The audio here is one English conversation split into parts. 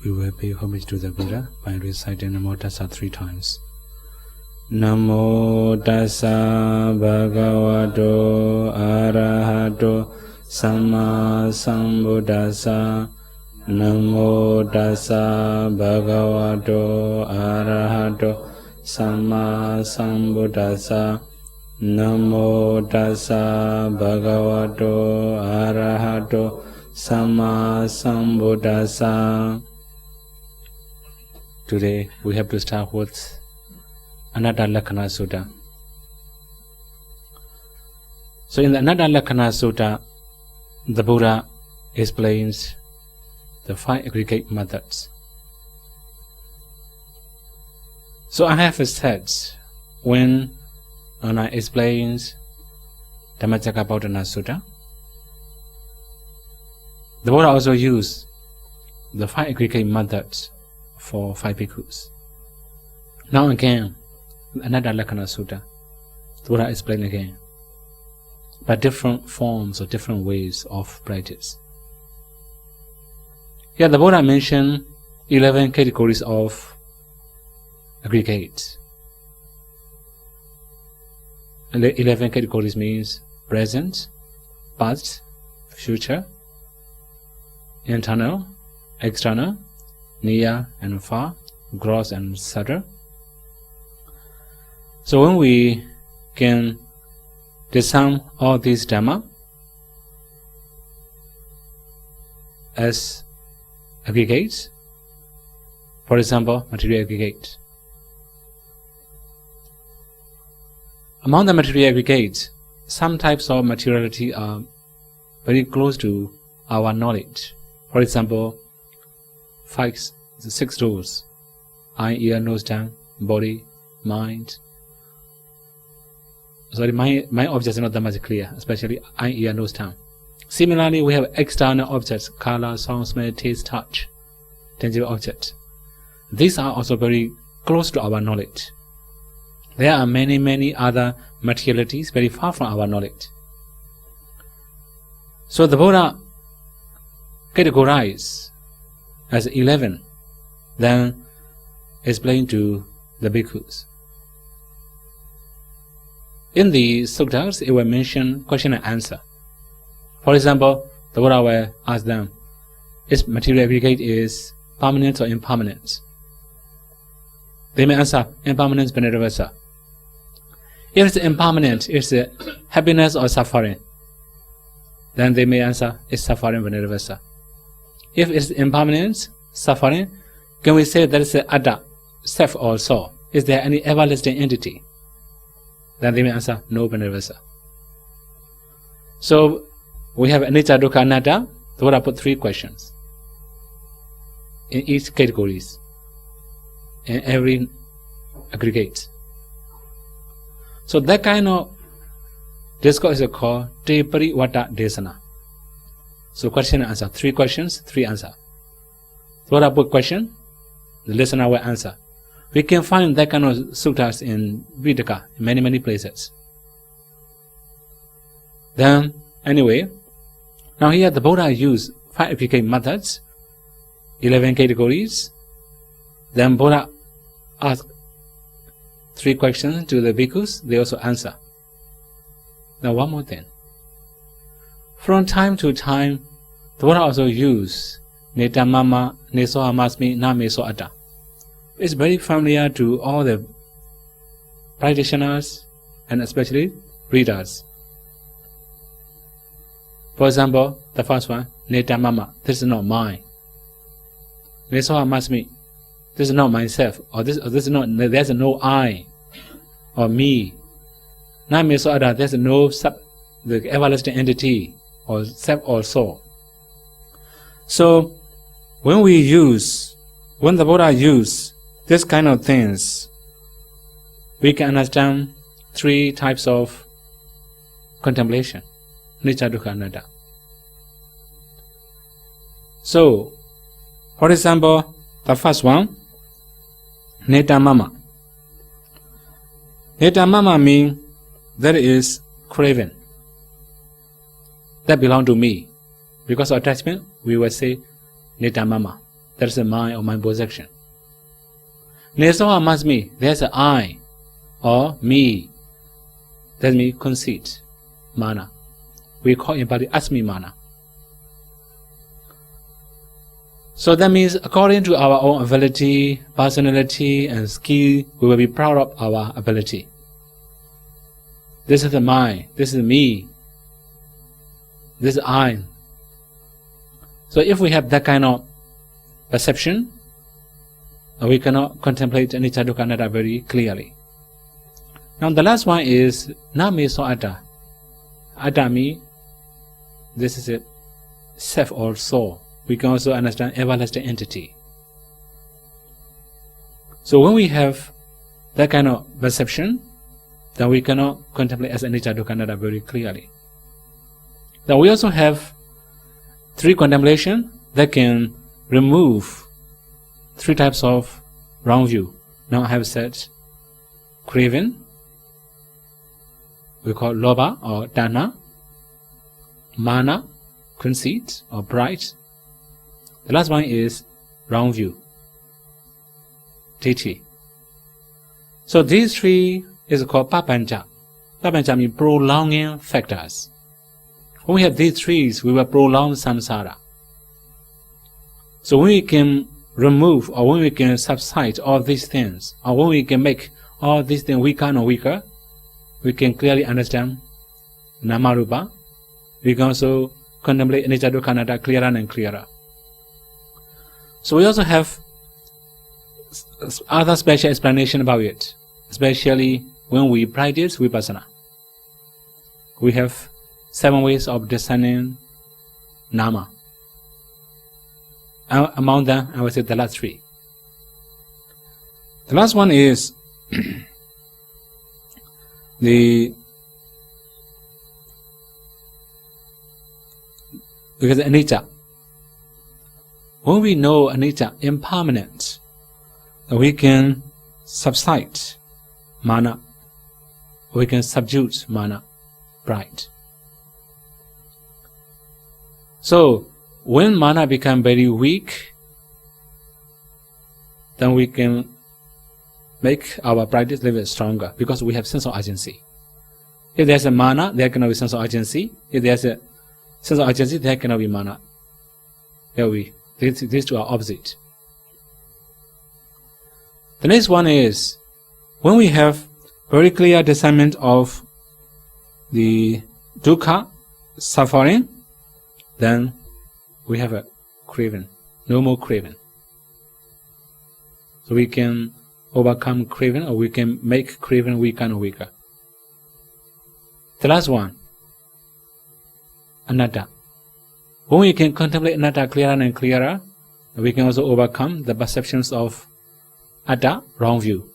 we will pay homage to the Buddha by reciting Namo Tassa 3 times. Namo Tassa Bhagavato Arahato Samma Sambuddhassa. Namo Tassa Bhagavato Arahato Samma Sambuddhassa. Namo Tassa Bhagavato Arahato Samma Sambuddhassa. Today we have to start with Untitled Sutta. So in the Untitled Sutta, the Buddha explains the 5 aggregate methods. So I have said when Anna explains Dhammacakkappavattana Sutta, the Buddha also used the 5 aggregate methods for 5 bhikkhus. Now again, another Lakkhana Sutta, the Buddha explained again, but different forms or different ways of practice. Here the Buddha mentioned 11 categories of aggregates. 11 categories means present, past, future, internal, external, near and far, gross and subtle. So when we can discern all these Dhamma as aggregates, for example, material aggregate. Among the material aggregates, some types of materiality are very close to our knowledge. For example, 6 doors: eye, ear, nose, tongue, body, mind. Sorry, my objects are not that much clear, especially eye, ear, nose, tongue. Similarly, we have external objects: color, sound, smell, taste, touch, tangible objects. These are also very close to our knowledge. There are many other materialities very far from our knowledge. So the Buddha categorized as 11, then explained to the bhikkhus. In the suttas, it will mention question and answer. For example, the Buddha will ask them, is material aggregate is permanent or impermanent? They may answer, impermanence, Venerable Vassa. If it's impermanent, it's happiness or suffering. Then they may answer, it's suffering, Venerable Vassa. If it's impermanence, suffering, can we say that it's atta, self or soul? Is there any everlasting entity? Then they may answer, no, Venerable Vassa. So we have anicca, dukkha, anatta. The Buddha put 3 questions in each categories, in every aggregate. So that kind of discourse is called Te Parivatta Desana. So question and answer, 3 questions, 3 answers. The Buddha put question, the listener will answer. We can find that kind of suttas in Vidaka, in many places. Then, anyway, now here the Buddha used 5 aggregate methods, 11 categories. Then Buddha asked 3 questions to the bhikkhus, they also answer. Now one more thing. From time to time, the Buddha also used Neta Mama, Neso Amasmi, Na Meso Atta. It's very familiar to all the practitioners and especially readers. For example, the first one, Neta Mama, this is not mine. Neso Amasmi, this is not myself, or this is not, there's no I or me. Na Meso Atta, there's no the everlasting entity or self or soul. So when the Buddha used this kind of things, we can understand 3 types of contemplation: anicca, dukkha, anatta. So, for example, the first one, Neta Mama. Neta Mama means there is craving that belong to me. Because of attachment, we will say Neta Mama. That is a mind or mind possession. Nesoha must me, there's an I or me. That means conceit, mana. We call in Pali asmi mana. So that means according to our own ability, personality and skill, we will be proud of our ability. This is the mind, this is me, this is I. So if we have that kind of perception, we cannot contemplate anicca dukkha anatta very clearly. Now the last one is na me so atta. Atta means this is a self or soul. We can also understand everlasting entity. So when we have that kind of perception, then we cannot contemplate as anicca dukkha anatta very clearly. Then we also have three contemplation that can remove three types of wrong view. Now I have said craving, we call lobha or tanha, mana, conceit or pride. The last one is wrong view, ditthi. So these three is called papancha. Papancha means prolonging factors. When we have these three, we will prolong samsara. So when we can remove or when we can subside all these things, or when we can make all these things weaker and weaker, we can clearly understand Namarupa. We can also contemplate anicca dukkha anatta clearer and clearer. So we also have other special explanation about it, especially when we practice vipassana. We have 7 ways of discerning nama. Among them, I will say the last 3. The last one is because anicca. When we know anicca, impermanent, we can subside mana, we can subdue mana, pride. So when mana becomes very weak, then we can make our practice a little bit stronger because we have sense of urgency. If there's a mana, there cannot be sense of urgency. If there's a sense of urgency, there cannot be mana. These two are opposite. The next one is when we have very clear discernment of the dukkha, suffering, then we have a craving, no more craving. So we can overcome craving or we can make craving weaker and weaker. The last one, anatta. When we can contemplate anatta clearer and clearer, we can also overcome the perceptions of atta, wrong view.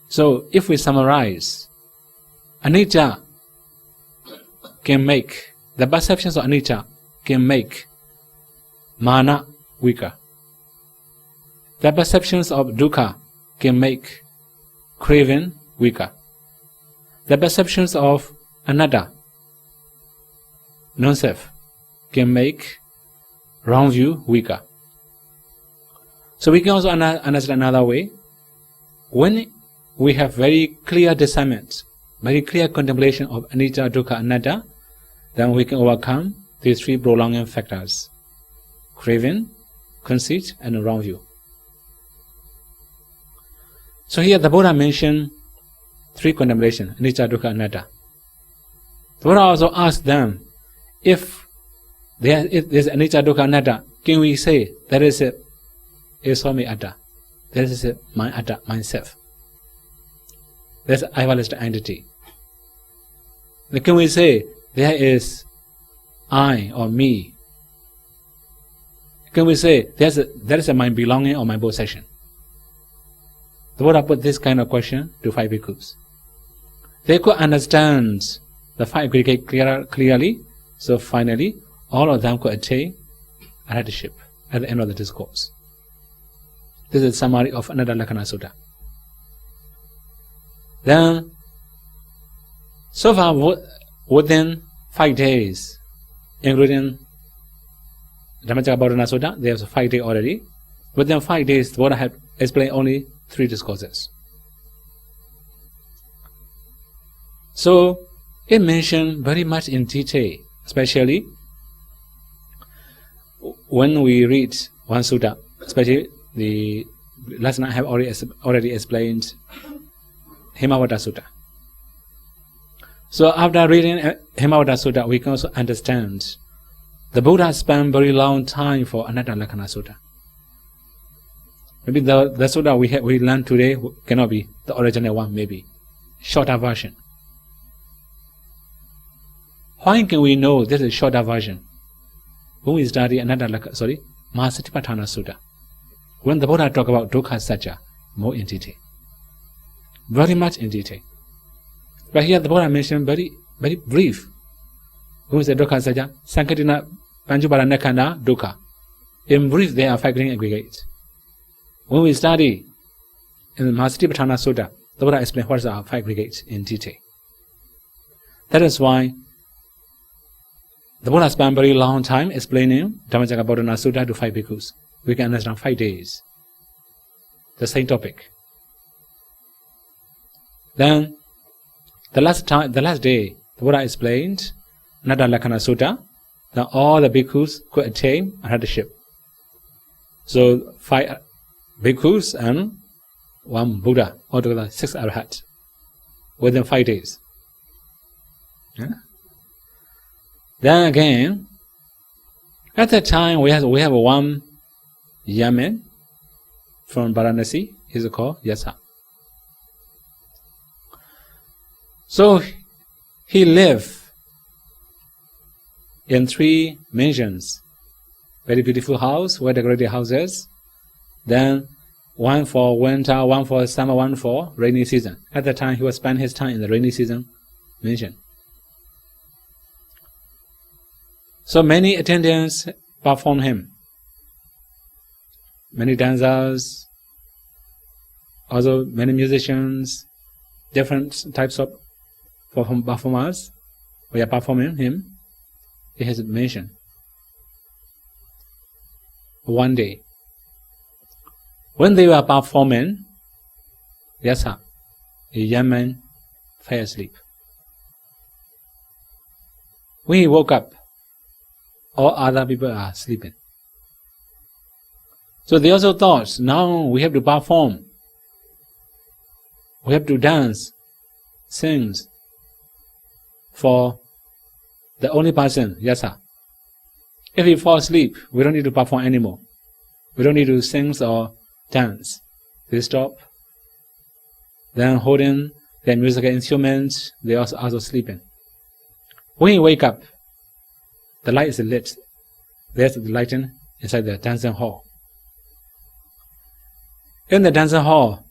So if we summarize, anicca can make, the perceptions of anicca can make mana weaker. The perceptions of dukkha can make craving weaker. The perceptions of anatta, non-self, can make wrong view weaker. So we can also understand another way. When we have very clear discernment, very clear contemplation of anicca, dukkha, anatta, then we can overcome these 3 prolonging factors: craving, conceit, and wrong view. So here the Buddha mentioned 3 contemplation: anicca, dukkha, anatta. The Buddha also asked them, if there's anicca, dukkha, anatta, can we say that is a somi atta, that is a my atta, myself? That's everlasting entity. Then can we say there is I or me? Can we say there is a my belonging or my possession? The Buddha put this kind of question to 5 bhikkhus. They could understand the 5 aggregates clearly, so finally all of them could attain arhatship at the end of the discourse. This is a summary of Anatta Lakkhana Sutta. Then, so far within 5 days, including Dhammacakkappavattana Sutta, there's 5 days already. Within 5 days, the Buddha had explained only 3 discourses. So, it mentioned very much in detail, especially when we read one sutta, especially the last night I have already explained Himavata Sutta. So after reading Himavata Sutta, we can also understand the Buddha spent very long time for Anatta Lakkhana Sutta. Maybe the sutta we learned today cannot be the original one, maybe shorter version. Why can we know this is a shorter version? When we study Mahasatipatthana Sutta, when the Buddha talk about Dukkha Satya more in detail, very much in detail. But here the Buddha mentioned very brief. When we say Dukkha Satya, Sankatina Panchupara Nekkhandha Dukkha. In brief, they are 5 aggregates. When we study in the Mahasatipatthana Sutta, the Buddha explains what are 5 aggregates in detail. That is why the Buddha spent very long time explaining Dhammacakkappavattana Sutta to 5 bhikkhus. We can understand 5 days. The same topic. Then the last day, the Buddha explained Anatta Lakkhana Sutta. Then all the bhikkhus could attain arhatship. So 5 bhikkhus and 1 Buddha, altogether 6 arhats within 5 days. Yeah? Then again, at that time we have 1 young man from Varanasi. He's called Vassa. So he lived in 3 mansions, very beautiful house, well decorated houses. Then 1 for winter, 1 for summer, 1 for rainy season. At that time he would spend his time in the rainy season mansion. So many attendants perform him. Many dancers, also many musicians, different types of performers. We are performing him. He has mentioned. One day, when they were performing, Vassa, a young man, fell asleep. When he woke up, all other people are sleeping. So they also thought, now we have to perform. We have to dance, sing for the only person, Vassa. If he falls asleep, we don't need to perform anymore. We don't need to sing or dance. They stop. Then holding their musical instruments, they also sleeping. When you wake up, the light is lit. There's the lighting inside the dancing hall. In the dancing hall,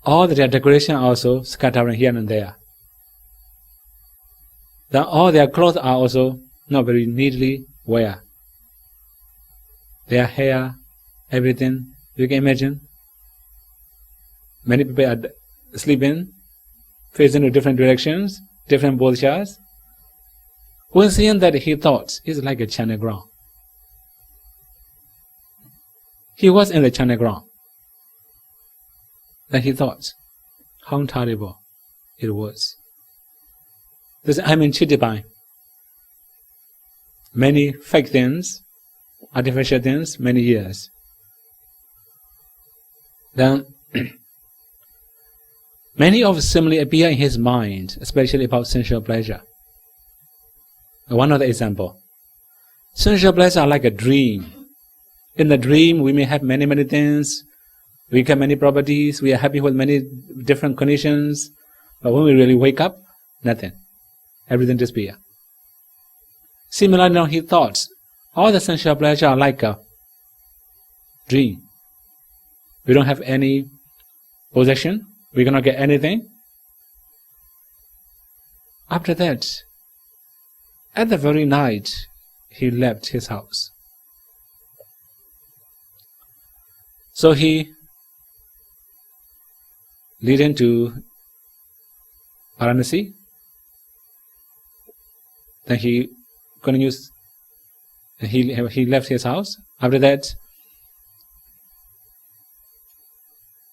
all the decoration also scattering here and there. Then all their clothes are also not very neatly wear. Their hair, everything, you can imagine. Many people are sleeping, facing to different directions, different postures. When seeing that, he thought it's like a China ground. He was in the China ground. Then he thought, how terrible it was. Because I'm been cheated by many fake things, artificial things, many years. Then many of simile appear in his mind, especially about sensual pleasure. One other example. Sensual pleasure are like a dream. In the dream, we may have many things. We get many properties. We are happy with many different conditions. But when we really wake up, nothing. Everything disappears. Similarly, now he thought, all the sensual pleasure are like a dream. We don't have any possession. We cannot get anything. After that, at the very night, he left his house. So he leading to Varanasi. Then he continues he left his house. After that,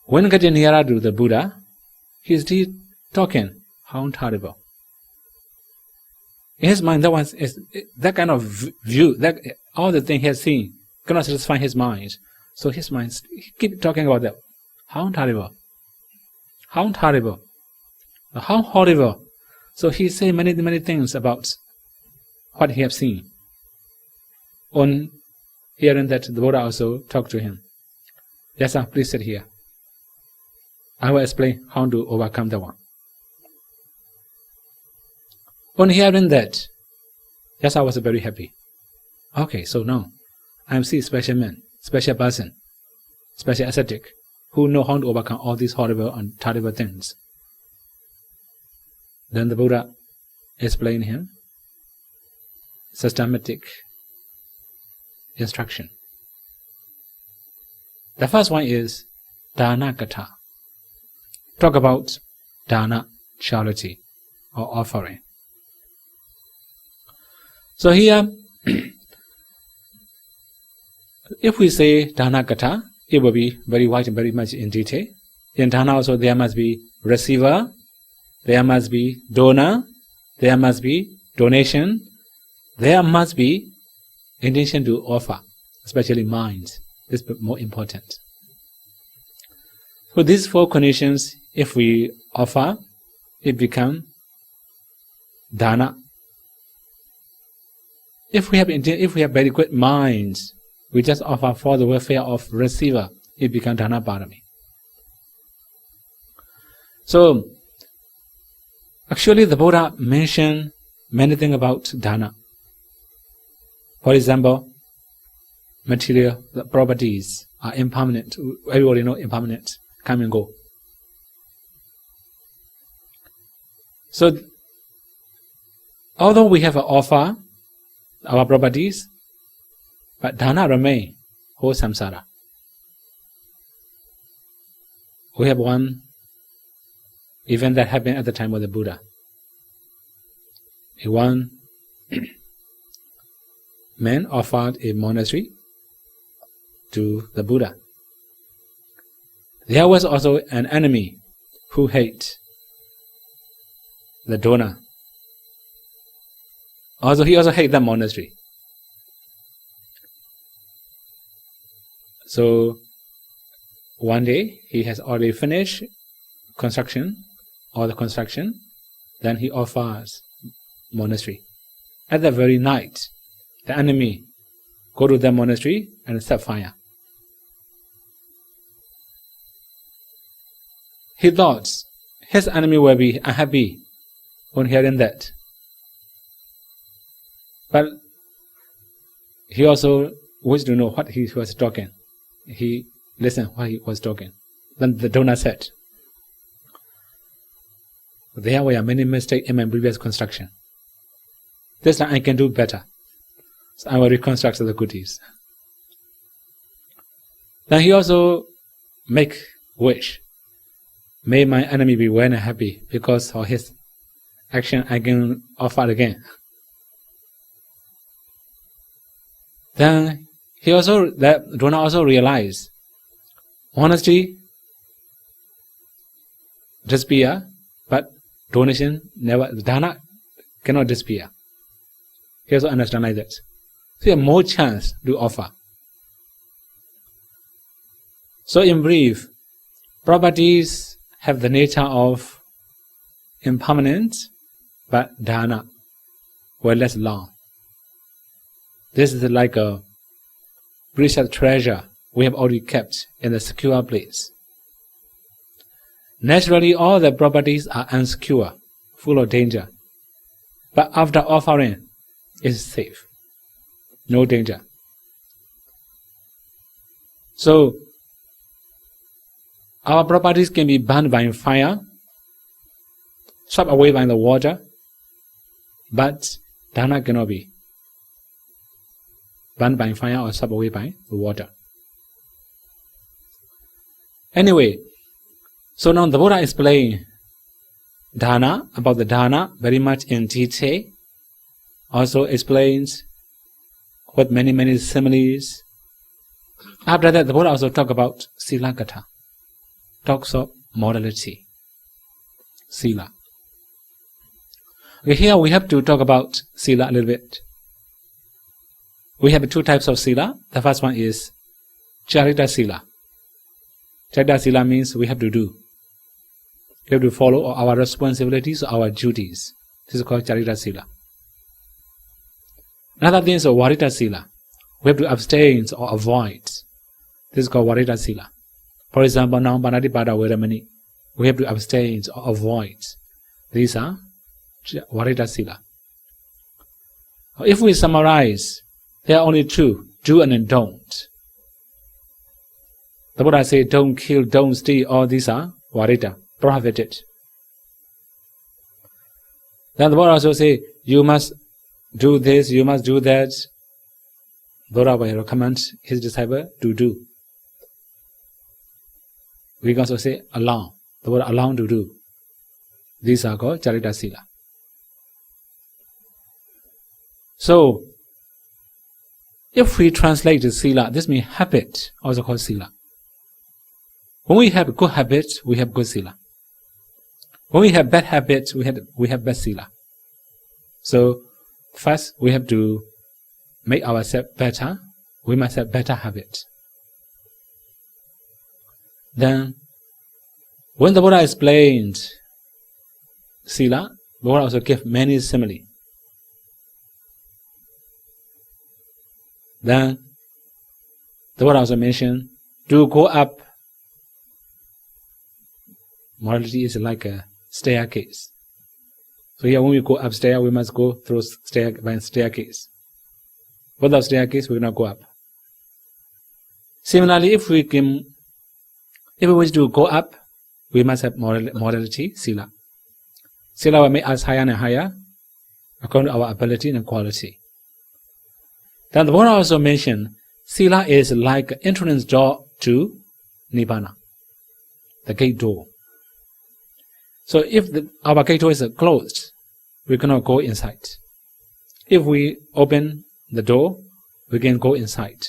when getting nearer to the Buddha, he is still talking. How terrible! In his mind, that kind of view, that all the things he has seen cannot satisfy his mind. So his mind keep talking about that. How terrible! How terrible! How horrible! So he say many things about what he has seen. On hearing that, the Buddha also talked to him. Yes, sir, please sit here. I will explain how to overcome that one. On hearing that, yes, I was very happy. Okay, so now I am see special man, special person, special ascetic, who know how to overcome all these horrible and terrible things. Then the Buddha explained him systematic instruction. The first one is Dana Katha. Talk about Dana, charity, or offering. So here, if we say Dana Katha, it will be very wide and very much in detail. In Dana also there must be receiver, there must be donor, there must be donation, there must be intention to offer, especially mind. This is more important. So these four conditions, if we offer, it becomes dana. If we have very good minds, we just offer for the welfare of receiver, it becomes dana parami. So actually the Buddha mentioned many things about dana. For example, material properties are impermanent. Everybody knows impermanent, come and go. So, although we have an offer, our properties, but dana remain whole samsara. We have one event that happened at the time of the Buddha. One man offered a monastery to the Buddha. There was also an enemy who hated the donor. He also hated the monastery. So one day he has already finished construction, then he offers monastery. At the very night, the enemy go to the monastery and set fire. He thought his enemy will be unhappy on hearing that. But he also wished to know what he was talking. He listened what he was talking. Then the donor said, there were many mistakes in my previous construction. This time I can do better. So I will reconstruct the goodies. Then he also make wish. May my enemy be well and happy because of his action I can offer again. Then the donor also realized honesty disappear, but donation never, dana cannot disappear. He also understand like that. So you have more chance to offer. So in brief, properties have the nature of impermanent, but dana were less long. This is like a precious treasure we have already kept in a secure place. Naturally, all the properties are unsecure, full of danger. But after offering, it's safe. No danger. So, our properties can be burned by fire, swept away by the water, but dana cannot be burned by fire or swept away by the water. Anyway, so now the Buddha explained dana, about the dana, very much in detail. Also explains with many similes. After that, the Buddha also talk about Sila Katha, talks of morality, Sila. Okay, here we have to talk about Sila a little bit. We have two types of Sila. The first one is Charita Sila. Charita Sila means we have to do. We have to follow our responsibilities, our duties. This is called Charita Sila. Another thing is Varita Sila. We have to abstain or avoid. This is called Varita Sila. For example, now Panatipada Veramani. We have to abstain or avoid. These are Varita Sila. If we summarize, there are only two, do and don't. The Buddha says, don't kill, don't steal, all these are Varita, prohibited. Then the Buddha also says, you must do this, you must do that. Buddha will recommend his disciple to do. We can also say, allow. The Buddha allow to do. These are called Charita Sila. So, if we translate the Sila, this means habit, also called Sila. When we have good habits, we have good Sila. When we have bad habits, we have bad Sila. So, first we have to make ourselves better. We must have better habits. Then, when the Buddha explained Sila, the Buddha also gave many simile. Then, the Buddha also mentioned, to go up, morality is like a staircase. So here when we go upstairs, we must go through staircase. Without staircase, we will not go up. Similarly, if we wish to go up, we must have morality, Sila. Sila will make us higher and higher, according to our ability and quality. Then the Buddha also mentioned, Sila is like an entrance door to Nibbana, the gate door. So if our gate door is closed, we cannot go inside. If we open the door, we can go inside.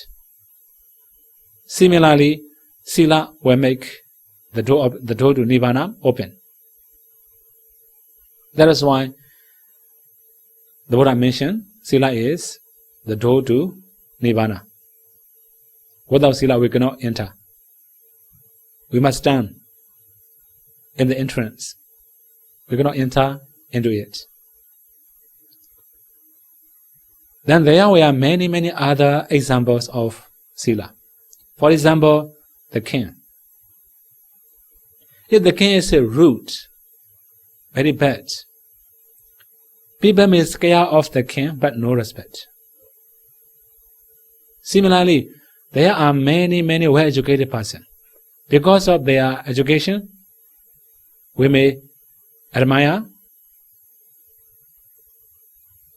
Similarly, Sila will make the door to Nibbana open. That is why the Buddha mentioned Sila is the door to Nibbana. Without Sila, we cannot enter. We must stand in the entrance. We cannot enter into it. Then there are many other examples of Sila. For example, the king. If the king is rude, very bad, people may scare off the king but no respect. Similarly, there are many well-educated persons. Because of their education, we may admire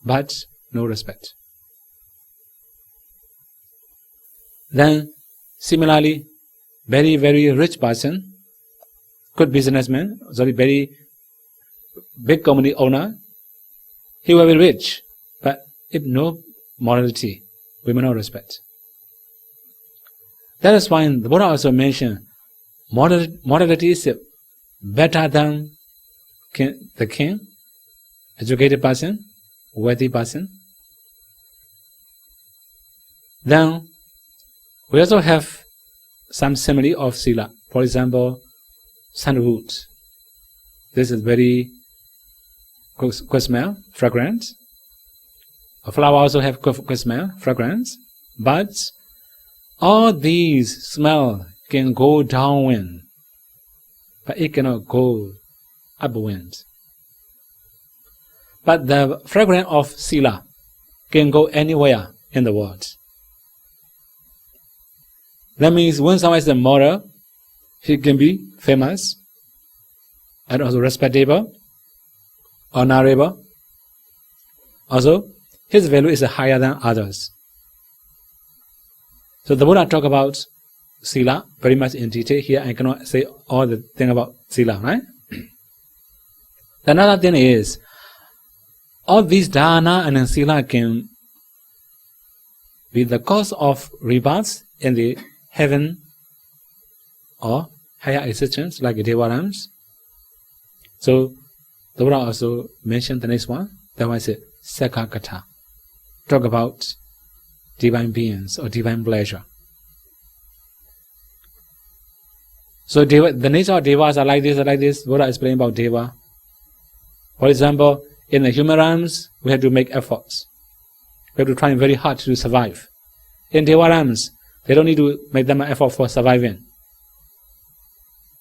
but no respect. Then, similarly, very rich person, good businessman, very big company owner, he will be rich, but if no morality, we may not respect. That is why the Buddha also mentioned morality is better than the king, educated person, worthy person. Then we also have some simile of Sila. For example, sandalwood. This is very good smell, fragrance. A flower also have good smell, fragrance. But all these smell can go downwind, but it cannot go upwind. But the fragrance of Sila can go anywhere in the world. That means when someone is moral, he can be famous and also respectable, honorable. Also, his value is higher than others. So the Buddha talk about Sila very much in detail. Here I cannot say all the thing about Sila, right? Another thing is, all these dana and Sila can be the cause of rebirths in the heaven or higher existence like Devarams. So the Buddha also mentioned the next one. That one is Sakakata. Talk about divine beings or divine pleasure. So the nature of devas are like this. Buddha explained about deva. For example, in the human realms, we have to make efforts. We have to try very hard to survive. In deva realms, they don't need to make them an effort for surviving,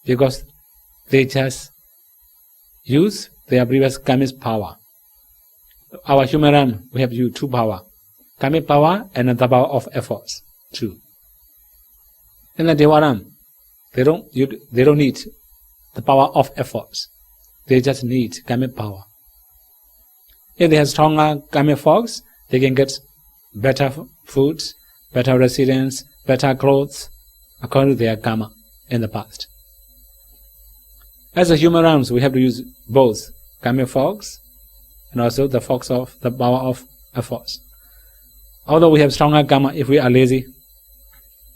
because they just use their previous karmic power. Our human realm, we have to use two power, karmic power and the power of efforts too. In the deva realm, they don't need the power of efforts. They just need karmic power. If they have stronger karmic force, they can get better food, better residence, better clothes, according to their karma in the past. As a human realms, we have to use both karmic force and also the force of the power of efforts. Although we have stronger karma, if we are lazy,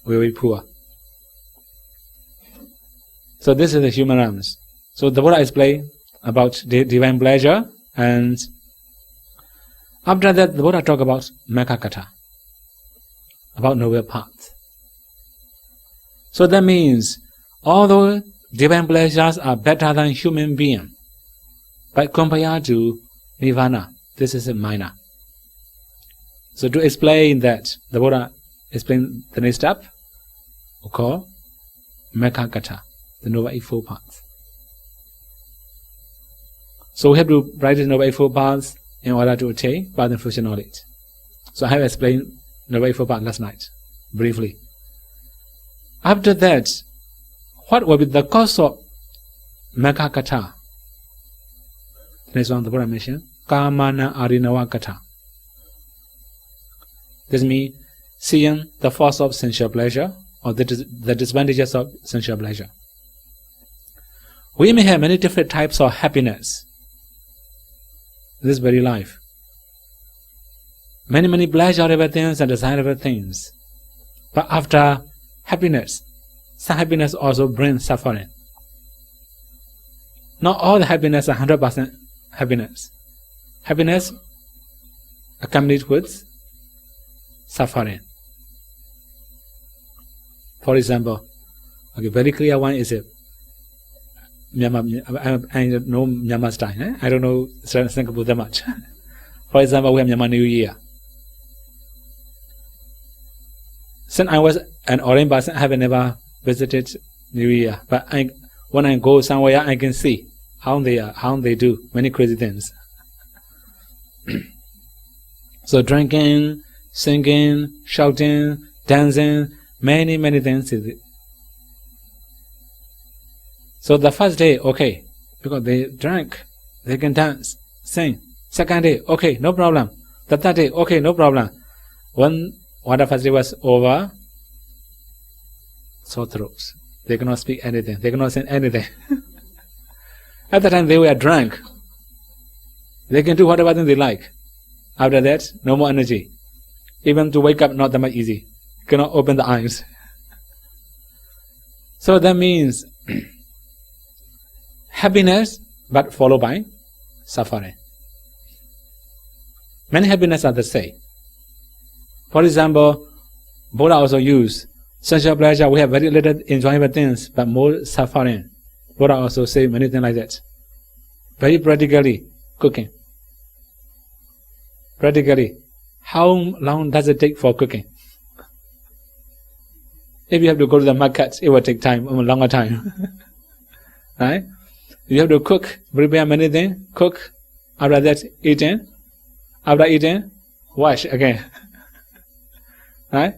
we will be poor. So this is the human realms. So the Buddha explained about divine pleasure, and after that the Buddha talked about Mekkakata, about noble path. So that means, although divine pleasures are better than human being, but compared to Nirvana, this is a minor. So to explain that, the Buddha explained the next step, we call Mekkakata, the Noble Eightfold Path. So we have to practice Noble Eightfold Paths in order to attain path and fruition knowledge. So I have explained Noble Eightfold Path last night, briefly. After that, what will be the cause of Mekkakata? The next one the Buddha mentioned, Kamana Arinawa Kata. This means seeing the force of sensual pleasure or the disadvantages of sensual pleasure. We may have many different types of happiness in this very life. Many pleasurable things and desirable things. But after happiness, some happiness also brings suffering. Not all the happiness are 100% happiness. Happiness accompanied with suffering. For example, very clear one is Myanmar. I know Myanmar style. I don't know Singapore that much. For example, we have Myanmar New Year. Since I was an Oriental person, I have never visited New Year. But when I go somewhere, I can see how they do many crazy things. So drinking, singing, shouting, dancing, many things is it. So the first day, okay, because they drank, they can dance, sing. Second day, okay, no problem. The third day, okay, no problem. When the first day was over, sore throats. They cannot speak anything. They cannot sing anything. At the time they were drunk. They can do whatever thing they like. After that, no more energy. Even to wake up, not that much easy. Cannot open the eyes. So that means happiness, but followed by suffering. Many happiness are the same. For example, Buddha also used sensual pleasure. We have very little enjoyable things, but more suffering. Buddha also say many things like that. Very practically, cooking. Practically, how long does it take for cooking? If you have to go to the market, it will take time, a longer time. Right? You have to cook, prepare many things, cook, after that eating, after eating, wash again. Right?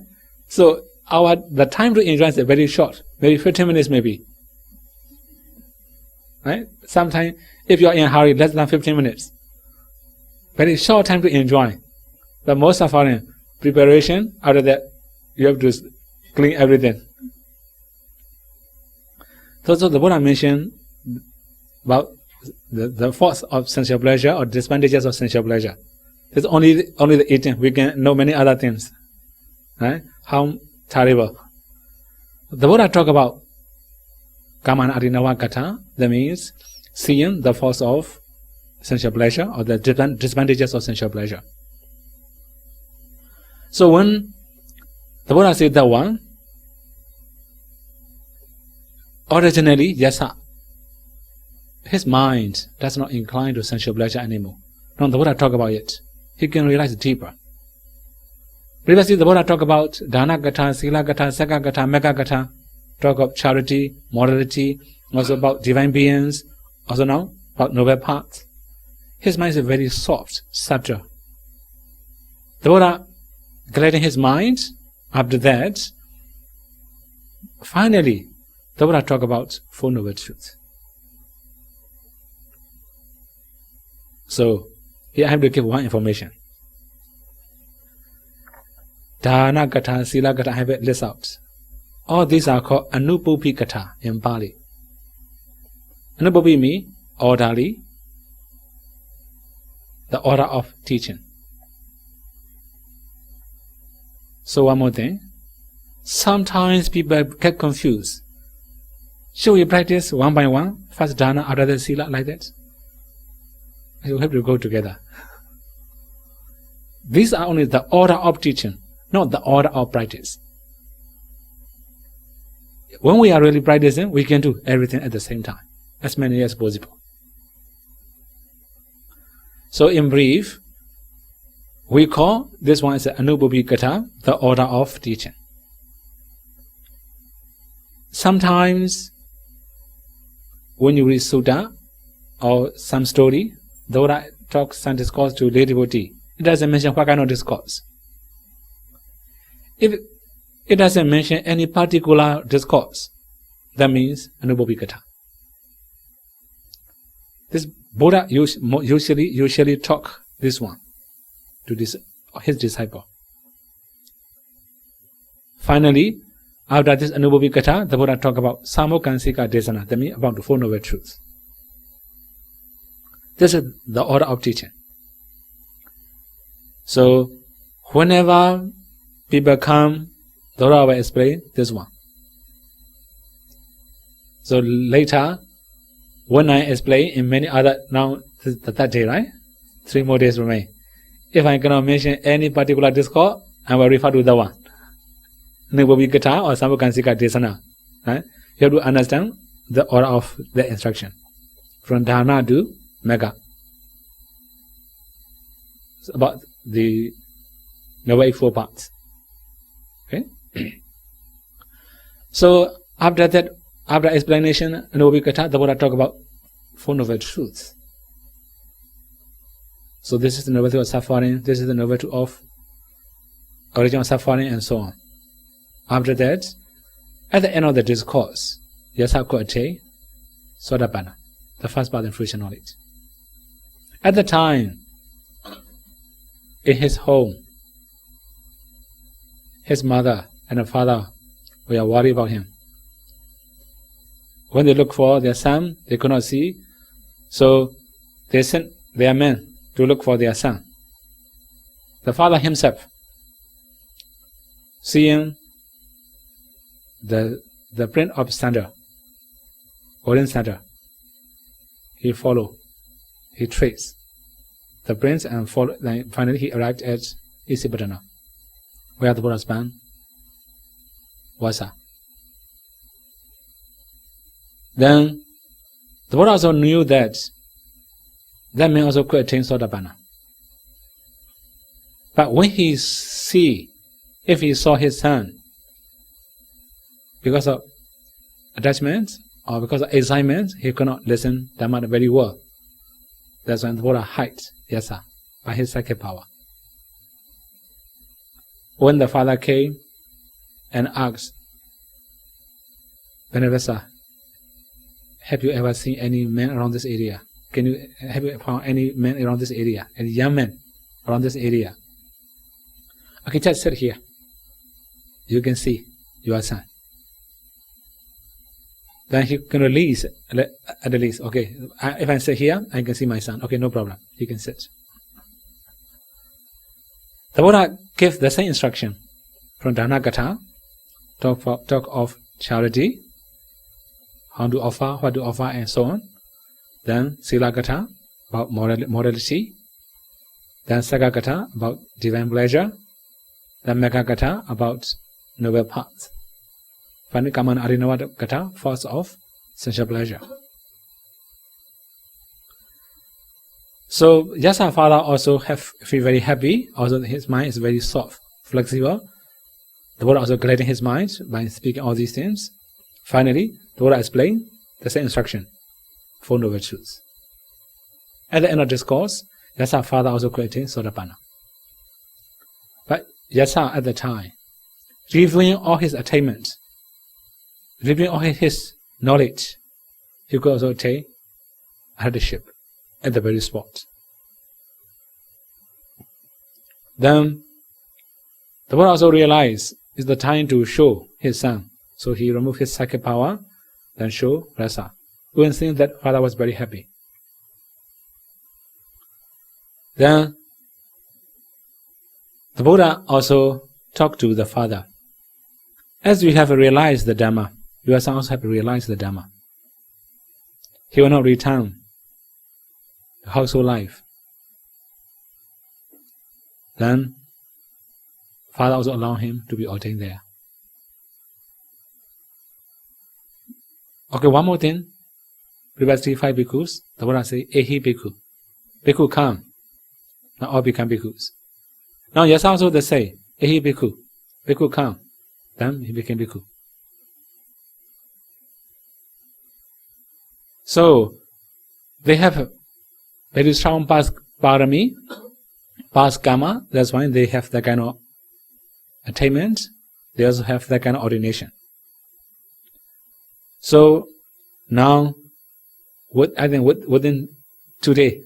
So the time to enjoy is very short, maybe 15 minutes maybe. Right? Sometimes if you are in a hurry, less than 15 minutes. Very short time to enjoy. But most suffering, preparation, after that you have to clean everything. So the Buddha mentioned about the force of sensual pleasure or disadvantages of sensual pleasure. It's only the eating. We can know many other things. Right? How terrible. The Buddha talk about Kamana Adinawa Kata, that means seeing the force of sensual pleasure or the disadvantages of sensual pleasure. So when the Buddha said that one, originally, Vassa, his mind does not incline to sensual pleasure anymore. No, the Buddha talk about it. He can realize it deeper. Previously, the Buddha talk about Dana Gata, Sila Gata, Saka Gata, Mega Gata, talk of charity, morality, also about divine beings, also now about noble paths. His mind is very soft, subtle. The Buddha, clearing his mind, after that, finally, the Buddha talk about Four Noble Truths. So, here I have to give one information. Dana Gata, Sila Gata, I have it list out. All these are called Anupupi Gata in Pali. Anupupi means orderly, the order of teaching. So one more thing. Sometimes people get confused. Should we practice one by one, first Dana, after the Sila, like that? You have to go together. These are only the order of teaching, not the order of practice. When we are really practicing, we can do everything at the same time, as many as possible. So in brief, we call this one as Anupupi Gata, the order of teaching. Sometimes, when you read sutta or some story, the Buddha talks some discourse to lay devotee. It doesn't mention what kind of discourse. If it doesn't mention any particular discourse, that means Anupupi Gata. This Buddha usually talk this one to his disciple. Finally, after this Anupupi Gata, the Buddha talk about Samokansika Desana, that means about the Four Noble Truths. This is the order of teaching. So, whenever people come, the Buddha will explain this one. So later, when I explain in many other, now the third day, right? 3 more days remain. If I cannot mention any particular discourse, I will refer to the one. Anupupi Gata or Samokansika Desana. Right? You have to understand the order of the instruction. From Dana to Mega. It's about the Noble Eightfold Paths. Okay? So, after that, after explanation, Anupupi Gata, the Buddha talk about Four Noble Truths. So this is the noble truth of suffering, this is the noble truth of origin of suffering, and so on. After that, at the end of the discourse, Vassa could attain Sotapanna, the first path in fruition knowledge. At the time, in his home, his mother and her father were worried about him. When they looked for their son, they could not see, so they sent their men to look for their son. The father himself, seeing the print of sandal, golden sandal, he followed, he traced the prints and followed. Then finally he arrived at Isipatana, where the Buddha's born, Vassa. Then the Buddha also knew that man also could attain Sotapanna. But when he if he saw his son, because of attachment or because of excitement, he could not listen Dhamma very well. That's when the Buddha hid Vassa by his psychic power. When the father came and asked, Venerable Vassa, have you ever seen any men around this area? Have you found any men around this area? Any young men around this area? Okay, just sit here. You can see your son. Then he can release at least. Okay, if I sit here, I can see my son. Okay, no problem. He can sit. The Buddha gave the same instruction from Dana Gatha, talk of charity, how to offer, what to offer, and so on. Then Sila Gatha, about morality. Then Saga Gatha, about divine pleasure. Then Mega Gatha, about noble path. Finally, Kaman Arinava Gatha, force of sensual pleasure. So Yasa father also feel very happy. Also, his mind is very soft, flexible. The Buddha also gladdened his mind by speaking all these things. Finally, the Buddha explained the same instruction, Four Noble Truths. At the end of this course, Yasa father also created Sotapanna. But Yasa at the time, reviewing all his attainments, reviewing all his knowledge, he could also attain headship at the very spot. Then the Buddha also realized it's the time to show his son. So he removed his psychic power, then show Vassa. When seeing that, father was very happy. Then the Buddha also talked to the father. As we have realized the Dhamma, your son also have realized the Dhamma. He will not return to household life. Then father also allowed him to be ordained there. Okay, one more thing. Previously 5 bhikkhus, the Buddha say, Ehi bhikkhu. Bhikkhu come. Now all become bhikkhus. Now Yasa also the say, Ehi bhikkhu. Bhikkhu come. Then he became bhikkhu. So they have very strong past parami, past karma. That's why they have that kind of attainment. They also have that kind of ordination. So now, I think within today,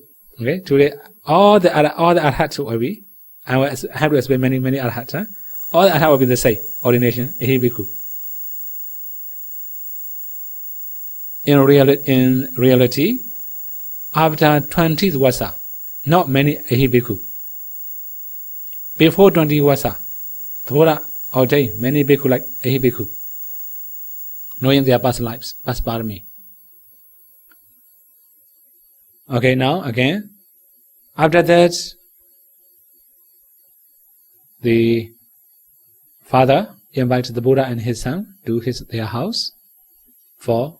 all the arhats will be. I will have to explain many arhats. All the arhats will be the same ordination. Ehi bhikkhu. In reality, after 20th Vassa, not many Ehi bhikkhu. Before 20 Vassa, the Buddha ordained many bhikkhu like Ehi bhikkhu, knowing their past lives, past parami. Okay, now again, after that, the father invited the Buddha and his son to their house for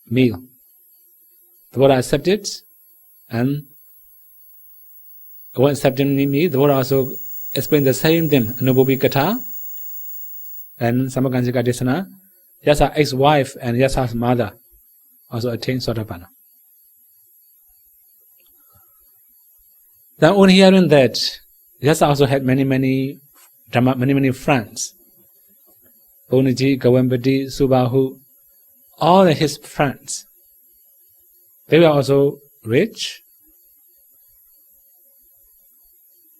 meal. The Buddha accepted, and when accepting meal, the Buddha also explained the same thing, Anubupi Katha and Samagansika Desana. Yasa's ex-wife and Yasa's mother also attained Sotapanna. Then on hearing that, Yasa also had many friends. Boniji, Gawambadi, Subahu, all his friends. They were also rich,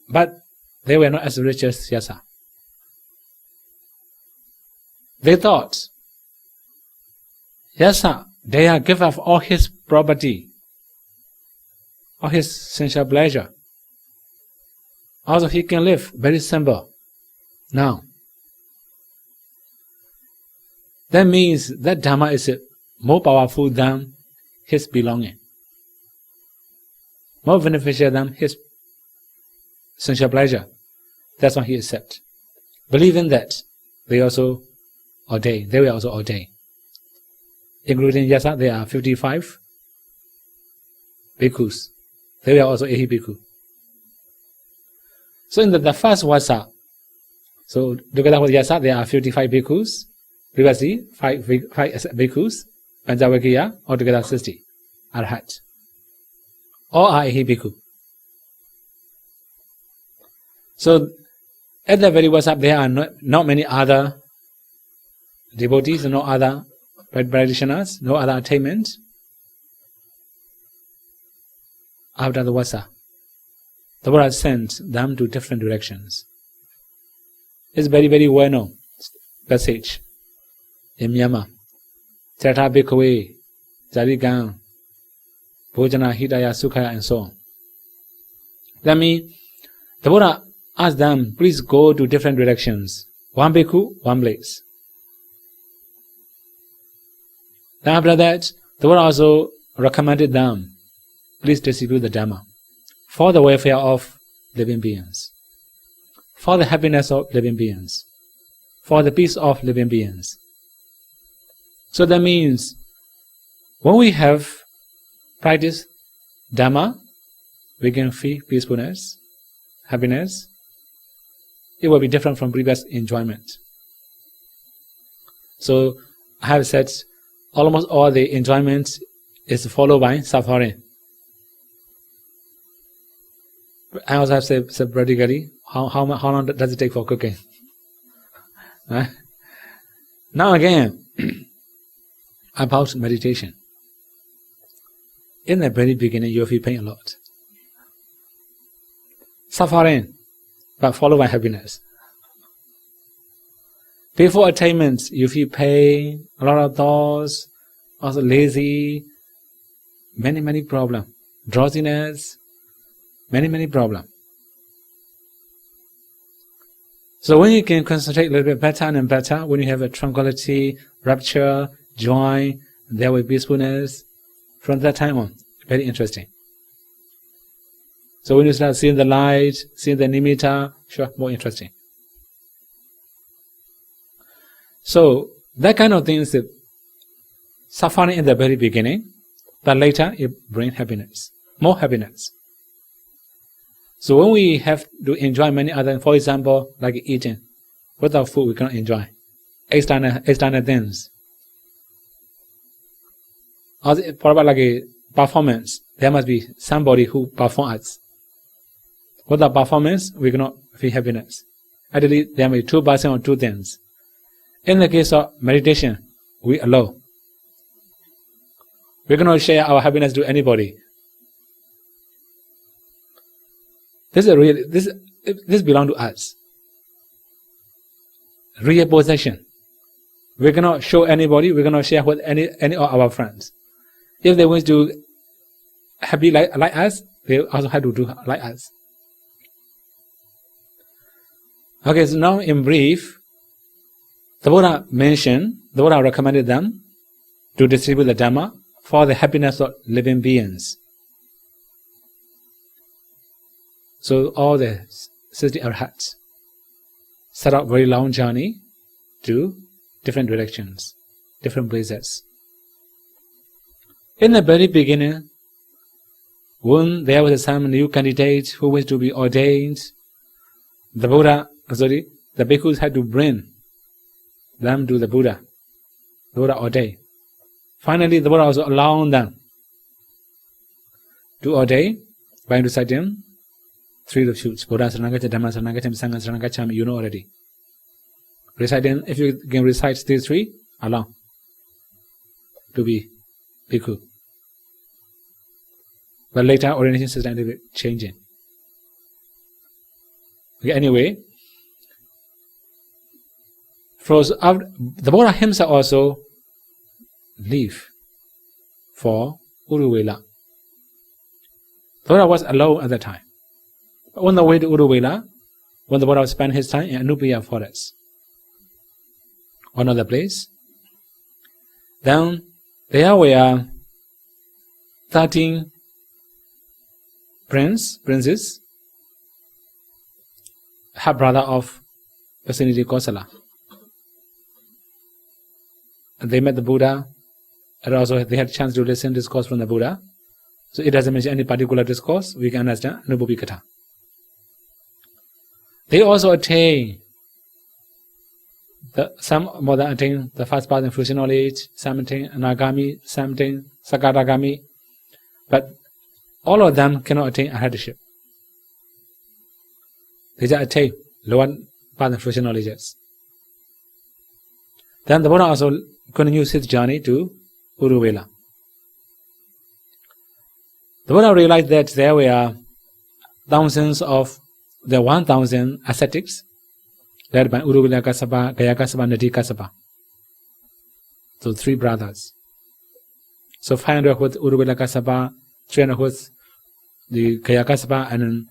but they were not as rich as Yasa. They thought, Yasa, they are give up all his property, all his sensual pleasure. Also, he can live very simple now. That means that Dhamma is more powerful than his belonging, more beneficial than his sensual pleasure. That's why he accepts. Believing that, they also ordained. They were also ordained. Including Yasa, there are 55 bhikkhus. They were also Ehi bhikkhu. So in the first Vassa, so together with Yasa, there are 55 bhikkhus. Previously, 5 bhikkhus, Panjavakiya, altogether 60 arhat. All are Ehi bhikkhu. So at the very Vassa, there are not many other devotees, no other practitioners, no other attainments. After the Vassa, the Buddha sent them to different directions. It's very well known passage in Myanmar. Chata Bhikkhawe, Jarigan, Bhojana, Hidaya, Sukhaya, and so on. That means the Buddha asked them, please go to different directions. One bhikkhu, one place. Then after that, the Buddha also recommended them, please distribute the Dhamma for the welfare of living beings, for the happiness of living beings, for the peace of living beings. So that means, when we have practiced Dhamma, we can feel peacefulness, happiness. It will be different from previous enjoyment. So I have said almost all the enjoyment is followed by suffering. I also have said practically, how long does it take for cooking? Now again, about meditation. In the very beginning, you feel pain a lot. Suffering, but followed by happiness. Before attainment, you feel pain, a lot of thoughts, also lazy, many problems. Drowsiness, many problems. So when you can concentrate a little bit better and better, when you have a tranquility, rapture, joy, there will be peacefulness, from that time on, very interesting. So when you start seeing the light, seeing the nimitta, sure, more interesting. So that kind of thing is suffering in the very beginning, but later it brings happiness, more happiness. So when we have to enjoy many other, for example, like eating, without food we cannot enjoy external things. Also, for about like a performance, there must be somebody who performs us. Without performance, we cannot feel happiness. Actually, there may be 2% or two things. In the case of meditation, we alone. We cannot share our happiness to anybody. This belongs to us. Real possession. We cannot show anybody. We cannot share with any of our friends. If they want to happy like us, they also have to do like us. Okay, so now in brief, the Buddha recommended them to distribute the Dhamma for the happiness of living beings. So all the 60 arhats set out very long journey to different directions, different places. In the very beginning, when there was some new candidate who was to be ordained, the bhikkhus had to bring them to the Buddha. The Buddha ordained. Finally, the Buddha also allowed them to ordain by reciting 3 refutes. Buddha Saranagacchami, Dhamma Saranagacchami, Sangha Saranagacchami, you know already. Reciting, if you can recite these 3, allow to be bhikkhu. But later, ordination system will be changing. Okay, anyway, the Buddha himself also leave for Uruvela. The Buddha was alone at that time. On the way to Uruvela, when the Buddha spent his time in Anupiya forest, another place, then there were 13 princes, half brother of Pasiniti Kosala. They met the Buddha, and also they had a chance to listen to discourse from the Buddha. So it doesn't mention any particular discourse, we can understand Nubhupikatha. They also attain some more than attain the first part in fruition knowledge, some attain Anagami, some attain Sakadagami, but all of them cannot attain arhatship. They just attain lower part in fruition knowledges. Then the Buddha also continues his journey to Uruvela. The Buddha realized that there were 1,000 ascetics led by Uruvela Kassapa, Gaya Kassapa, Nadi Kassapa. So 3 brothers. So 500 with Uruvela Kassapa, 300 with the Gaya Kassapa, and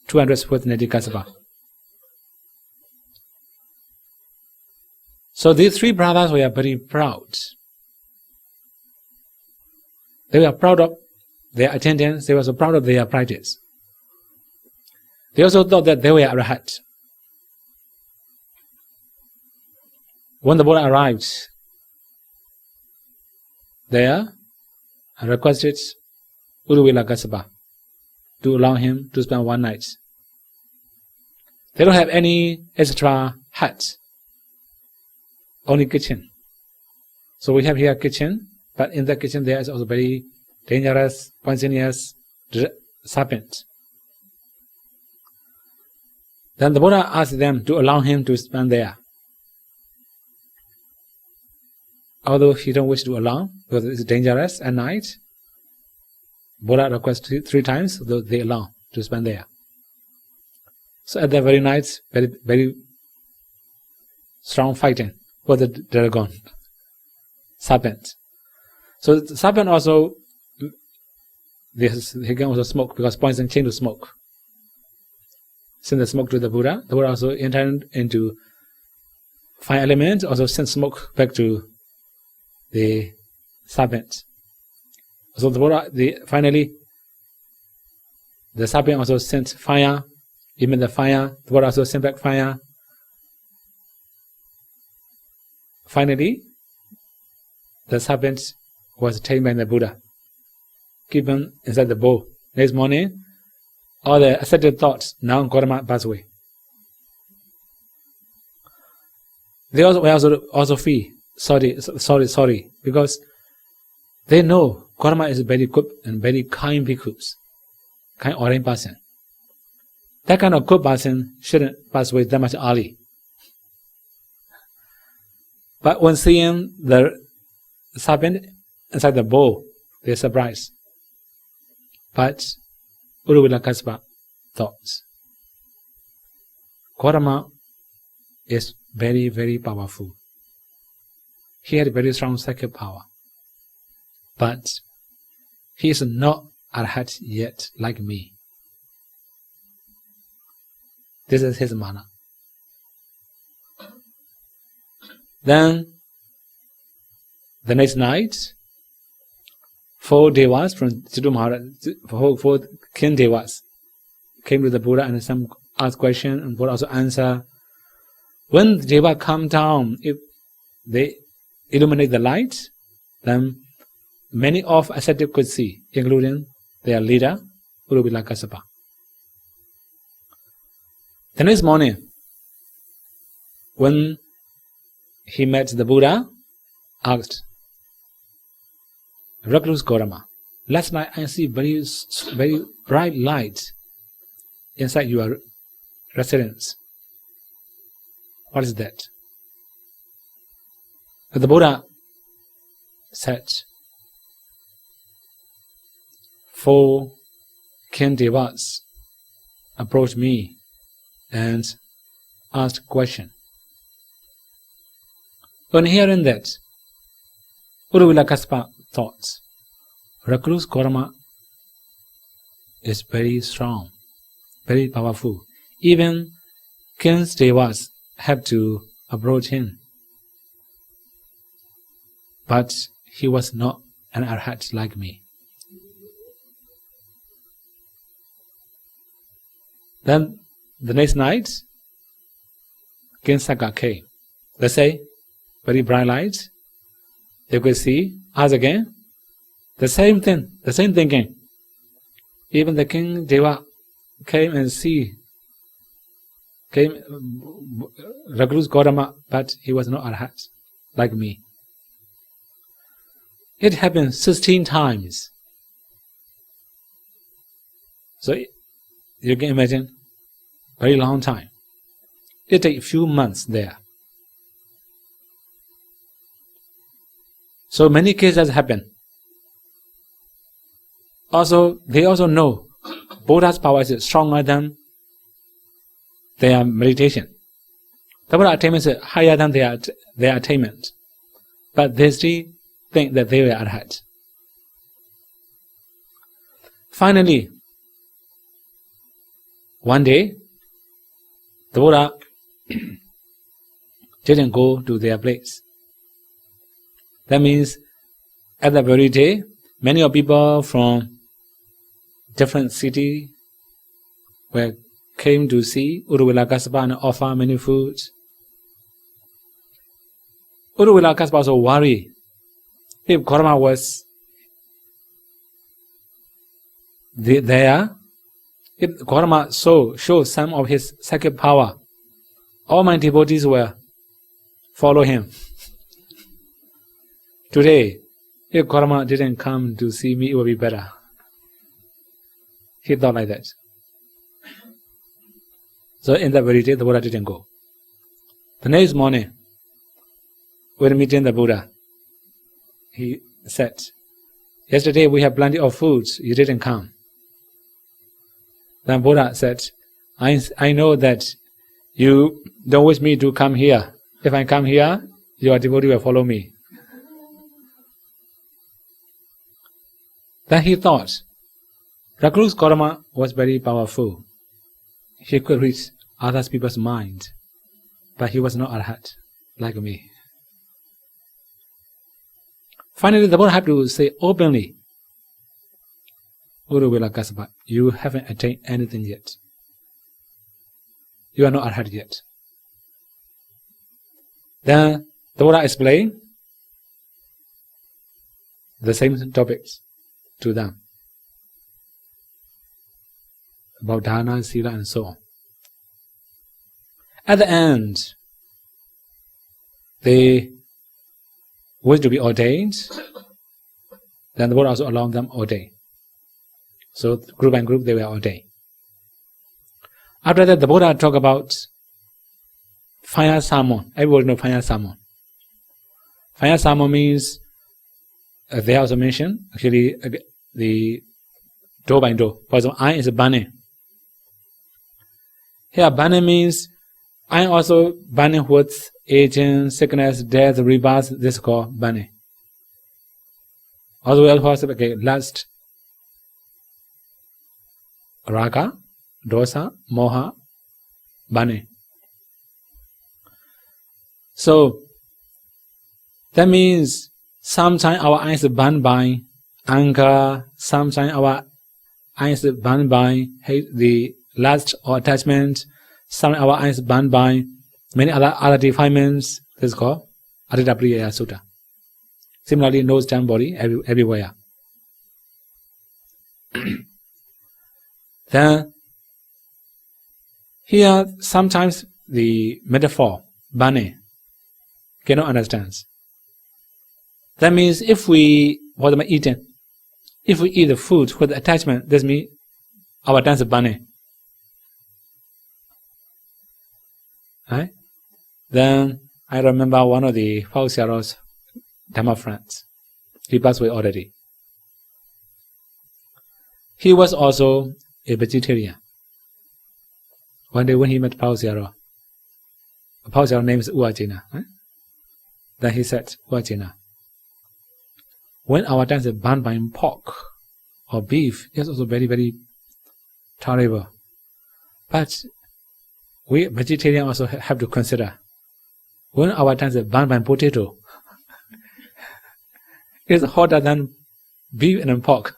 200 with Nadi Kassapa. So these three brothers were very proud. They were proud of their attendance, they were so proud of their practice. They also thought that they were Arhat. When the Buddha arrived there, and requested Uruvela Kassapa to allow him to spend one night. They don't have any extra hut, only kitchen. So we have here kitchen, but in the kitchen there is also very dangerous, poisonous serpent. Then the Buddha asked them to allow him to spend there. Although he don't wish to allow, because it's dangerous at night, Buddha requested three times, so they allow to spend there. So at that very night, very strong fighting for the dragon, serpent. So the serpent also, he can also smoke, because poison chain to smoke. Send the smoke to the Buddha also entered into fire element, also sent smoke back to the serpent. So the Buddha, finally, the serpent also sent fire, even the fire, the Buddha also sent back fire. Finally, the serpent was tamed by the Buddha, given inside the bowl. Next morning, all the ascetic thoughts, now karma pass away. They also feel sorry, because they know karma is very good and very kind bhikkhus, kind orange person. That kind of good person shouldn't pass away that much early. But when seeing the serpent inside the bowl, they're surprised. But Uruvela Kassapa thought, karma is very, very powerful. He had very strong psychic power. But he is not Arhat yet like me. This is his mana. Then, the next night, 4 devas from Chidu Maharaj, 4 king devas came to the Buddha and some asked question, and Buddha also answer. When the deva come down, if they illuminate the light, then many of ascetics could see, including their leader, Uruvela Kassapa. The next morning, when he met the Buddha, asked, Recluse Gautama, last night I see very bright light inside your residence. What is that? But the Buddha said, 4 king devas approached me and asked a question. On hearing that, Uruvela Kassapa thought, Recluse Gautama is very strong, very powerful. Even king devas have to approach him. But he was not an Arhat like me. Then the next night, King Saka came. They say, very bright light. You could see, ask again, the same thing, the same thinking. Even the King Deva came and see, came Recluse Gautama, but he was not Arhat like me. It happened 16 times. So you can imagine, very long time. It takes a few months there. So many cases happen. Also, they also know Buddha's power is stronger than their meditation. The Buddha's attainment is higher than their attainment. But they still think that they were Arhat. Finally, one day, the Buddha didn't go to their place. That means at that very day, many of people from different cities came to see Uruvela Kassapa and offer many foods. Uruvela Kassapa was worried if Karma was there, if Karma showed some of his psychic power, all my devotees will follow him. Today, if Karma didn't come to see me, it would be better. He thought like that. So in that very day, the Buddha didn't go. The next morning, when meeting the Buddha, he said, yesterday we have plenty of foods, you didn't come. Then Buddha said, I know that you don't wish me to come here. If I come here, your devotee will follow me. Then he thought, Recluse Karma was very powerful. He could read other people's mind, but he was not arhat, like me. Finally, the Buddha had to say openly, Uruvela Kassapa, you haven't attained anything yet. You are not arhat yet. Then the Buddha explained the same topics to them about dana, sila, and so on. At the end, they wish to be ordained. Then the Buddha also allowed them ordain. So group and group they were ordained. After that, the Buddha talked about fire sermon. Everybody knows fire sermon. Fire sermon means they also mentioned actually the door by door. For example, iron is burning. Here, burning means iron also burning with aging, sickness, death, rebirth. This is called burning. Also, we also lust, raga, dosa, moha, burning. So that means sometimes our eyes are burned by anger, sometimes our eyes are burned by the lust or attachment, sometimes our eyes are burned by many other defilements. This is called Adita Priyaya Sutta. Similarly, nose, tongue, body, everywhere. Then here sometimes the metaphor burning cannot understand. That means if we eat the food with attachment, this means our tongue is burning. Right? Then I remember one of the Pa-Auk Dhamma friends. He passed away already. He was also a vegetarian. One day when he met Pa-Auk, Pa-Auk's name is Uajina. Right? Then he said, Uajina, when our tongue is burned by pork or beef, it's also very, very terrible. But we vegetarians also have to consider, when our tongue is burned by potato, it's hotter than beef and pork.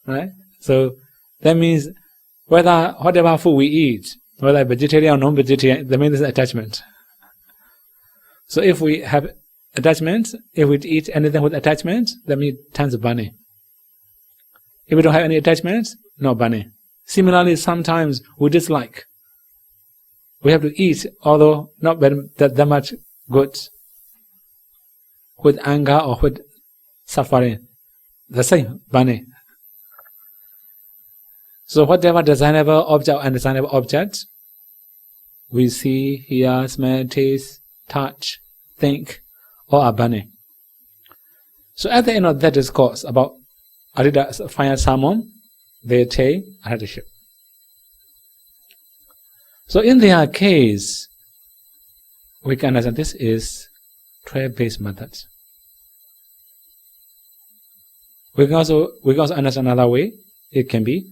Right? So that means whatever food we eat, whether vegetarian or non-vegetarian, that means attachment. So if we have attachment, if we eat anything with attachment, that means tongue burning. If we don't have any attachment, no burning. Similarly, sometimes we dislike. We have to eat, although not that much good, with anger or with suffering. The same burning. So whatever designable object or undesirable object we see, hear, smell, taste, touch, think, all are burning. So at the end of that discourse about Adita final sermon, they take arhatship. So in their case, we can understand this is 12-based method. We can also understand another way. It can be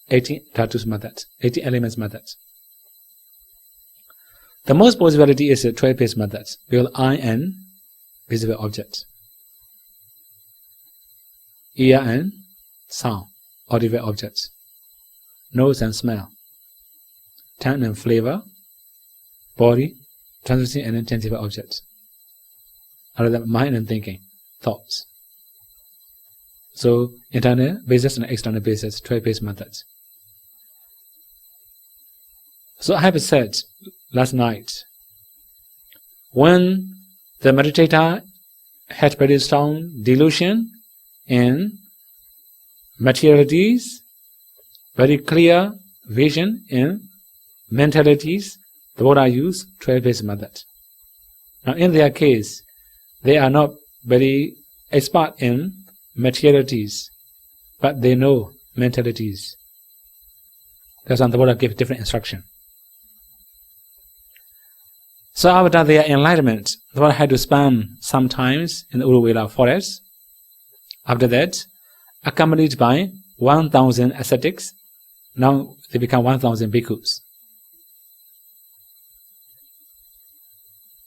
18 dhatus method, 18 elements method. The most possibility is 12-phase methods, because eye and visible objects, ear and sound, audible objects, nose and smell, tongue and flavor, body, transmission and intangible objects, other than mind and thinking, thoughts. So internal basis and external basis, 12-phase methods. So I have said last night, when the meditator had very strong delusion in materialities, very clear vision in mentalities, the Buddha used 12-phase method. Now in their case, they are not very expert in materialities, but they know mentalities. That's why the Buddha gave different instruction. So after their enlightenment, the Buddha had to spend some time in the Uruvela forest. After that, accompanied by 1,000 ascetics, now they become 1,000 bhikkhus.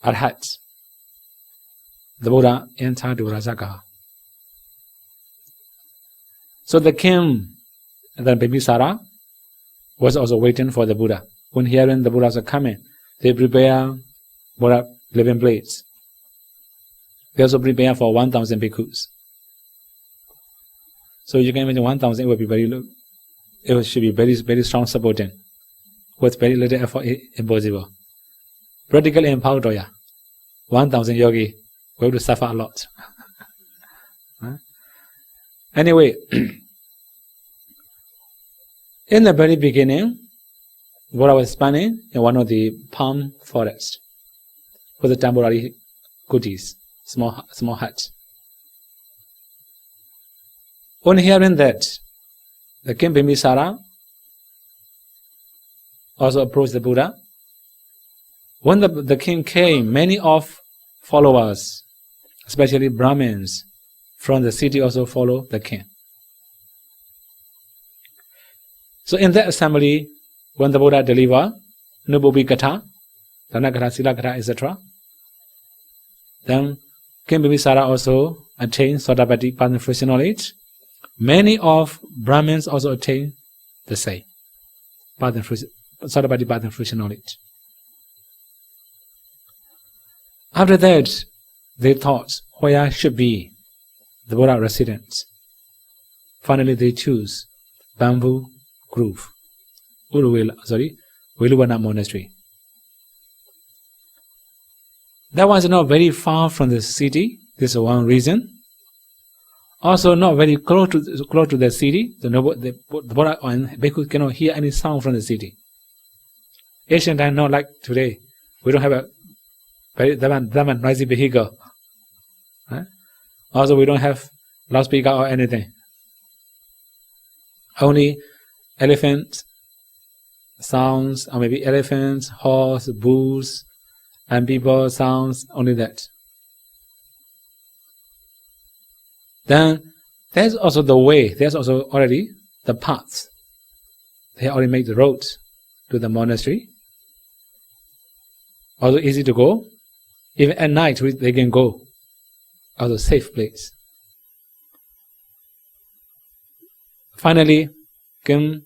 Arhats. The Buddha entered Rajagaha. So the king, the Bimbisara, was also waiting for the Buddha. When hearing the Buddha was coming, they prepare Buddha living plates. They also prepare for 1,000 bhikkhus. So you can imagine 1,000, it would be it should be very, very strong supporting. With very little effort, impossible. Practically impossible, 1,000 yogi will have to suffer a lot. Anyway, in the very beginning, Buddha was spending in one of the palm forests with the temporary kutis, small huts. On hearing that, the king Bimbisara also approached the Buddha. When the king came, many of followers, especially Brahmins, from the city also follow the king. So in that assembly, when the Buddha delivered Nububi Katha, Dana Katha, Sila Katha, etc., then King Bimbisara also attained Sotapatti path fruition knowledge. Many of Brahmins also attained the same Sotapatti path fruition knowledge. After that, they thought where should be the Buddha residence. Finally, they choose Bamboo Grove, Veluvana Monastery. That was not very far from the city. This is one reason. Also, not very close to the city. The Buddha and Bhikkhu cannot hear any sound from the city. Ancient time, not like today. We don't have a very noisy vehicle. Also, we don't have loudspeaker or anything. Only elephant sounds, or maybe elephants, horse, bulls, and people sounds, only that. Then there's also the way, there's also already the paths. They already made the road to the monastery. Also easy to go. Even at night they can go. Also safe place. Finally, King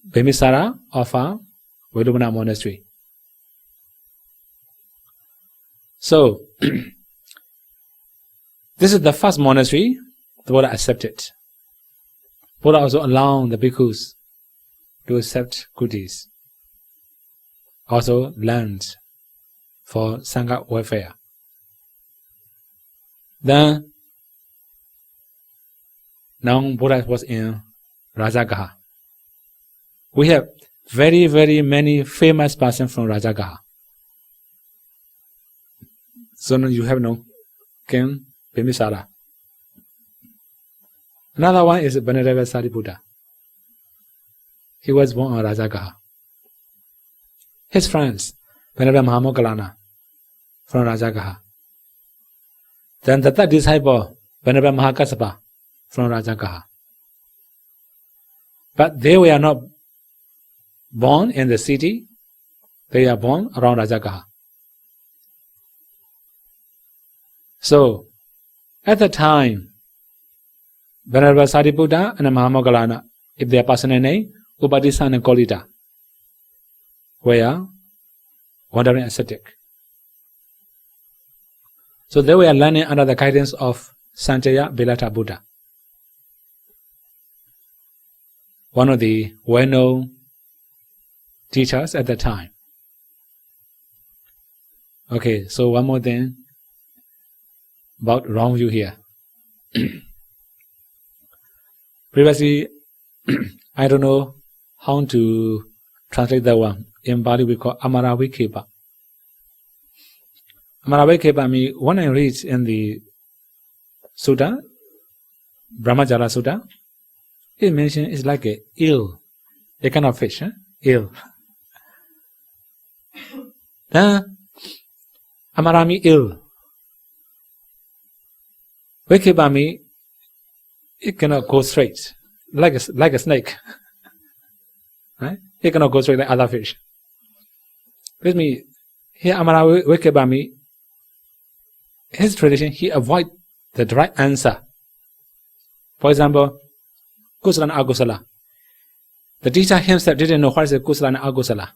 Bimbisara offered Veluvana Monastery. So, this is the first monastery the Buddha accepted. Buddha also allowed the bhikkhus to accept goodies. Also land for Sangha welfare. Then, now Buddha was in Rajagaha. We have very, very many famous persons from Rajagaha. So now you have no King Bimbisara. Another one is Venerable Sariputta. He was born in Rajagaha. His friends, Venerable Mahamoggallana from Rajagaha. Then the third disciple, Venerable Mahakassapa from Rajagaha. But they were not born in the city. They are born around Rajagaha. So, at the time, Venerable Sariputra and Mahamoggallana, if their personal name, Upadisa and Kovida, were wandering ascetic. So they were learning under the guidance of Sanjaya Bilata Buddha, one of the well-known teachers at the time. Okay, so one more thing about wrong view here. Previously, I don't know how to translate that one. In Bali we call Amaravikhepa. Amaravikhepa means, when I read in the Sutta, Brahmajala Sutta, it mentions it's like a eel, a kind of fish, eel. Then Amarami eel. Vikhepa means it cannot go straight, like a snake. Right? It cannot go straight like other fish. With me, here Amara Vikhepa means, his tradition, he avoid the right answer. For example, Kusala and Agusala. The teacher himself didn't know what is Kusala and Agusala.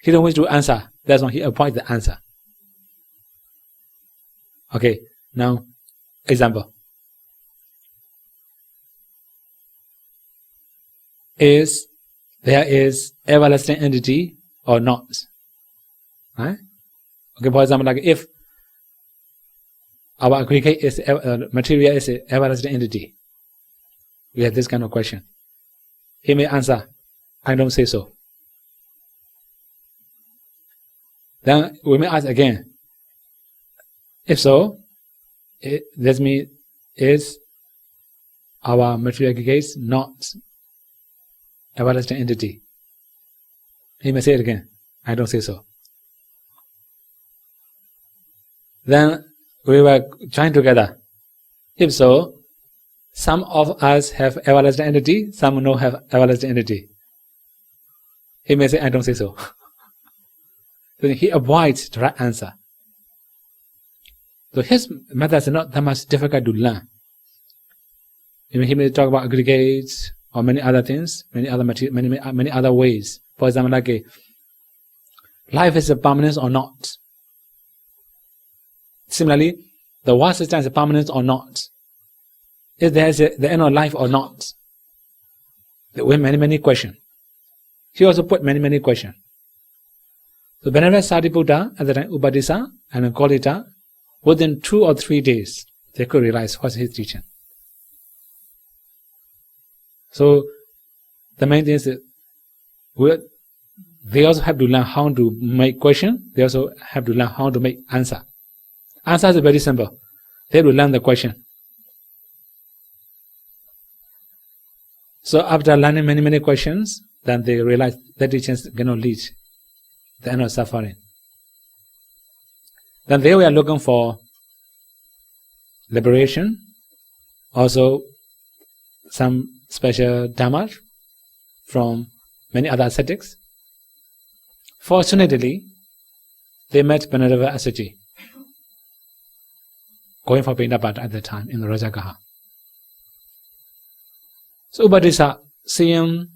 He don't wish to answer. That's why he avoid the answer. Okay, now example. Is there is everlasting entity or not? Right? Okay, for example, like if our aggregate is material is an everlasting entity, we have this kind of question. He may answer, I don't say so. Then we may ask again, if so, that means is our material aggregates not everlasting entity? He may say it again, I don't say so. Then we were joined together. If so, some of us have everlasting entity, some no have everlasting entity. He may say, I don't say so. Then he avoids the right answer. So his methods are not that much difficult to learn. He may talk about aggregates or many other things, many other ways. For example, like life is a permanence or not. Similarly, the world system is a permanence or not. If there is the end of life or not. There were many questions. He also put many questions. So Venerable Sariputra at the time, Upadisa and Kovida, within 2 or 3 days, they could realize what's his teaching. So the main thing is that they also have to learn how to make question. They also have to learn how to make answer. Answer is very simple. They have to learn the question. So after learning many questions, then they realize that teachings cannot lead to the end of suffering. Then they were looking for liberation, also some special dhamma from many other ascetics. Fortunately, they met Venerable Assaji, going for Pindapata at the time in the Rajagaha. So Upadisa, seeing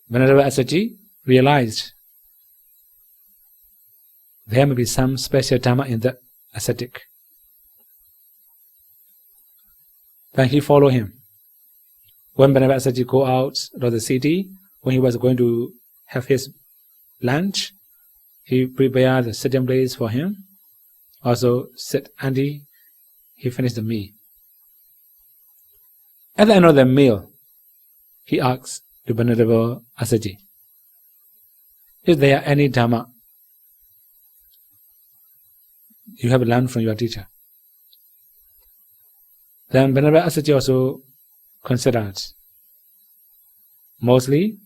Venerable Assaji, realized there may be some special dhamma in the ascetic. Then he followed him. When Venerable Assaji go out of the city, when he was going to have his lunch, he prepared a sitting place for him. Also sit Andy, he finished the meal. At the end of the meal, he asked the Venerable Assaji, is there any dhamma you have learned from your teacher? Then Venerable Assaji also considered mostly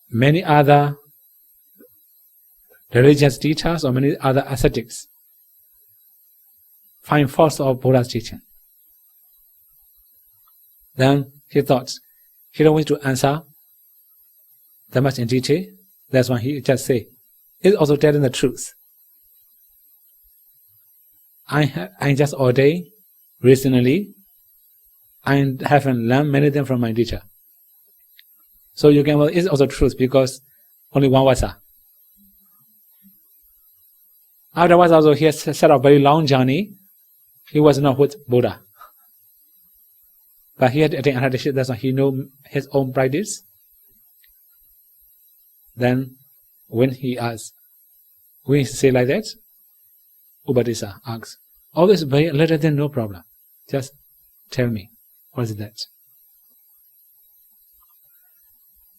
many other religious teachers or many other ascetics find faults of Buddha's teaching. Then he thought he don't want to answer that much in detail. That's why he just say, it's also telling the truth. I just ordained recently. I haven't learned many things from my teacher. So you can, well, it's also truth because only one Vassa. Afterwards also he has set a very long journey. He was not with Buddha. But he had attained Aggregate, that's why he knew his own practice. Then when he say like that, Upadisa asks, always very little then no problem. Just tell me, what is that?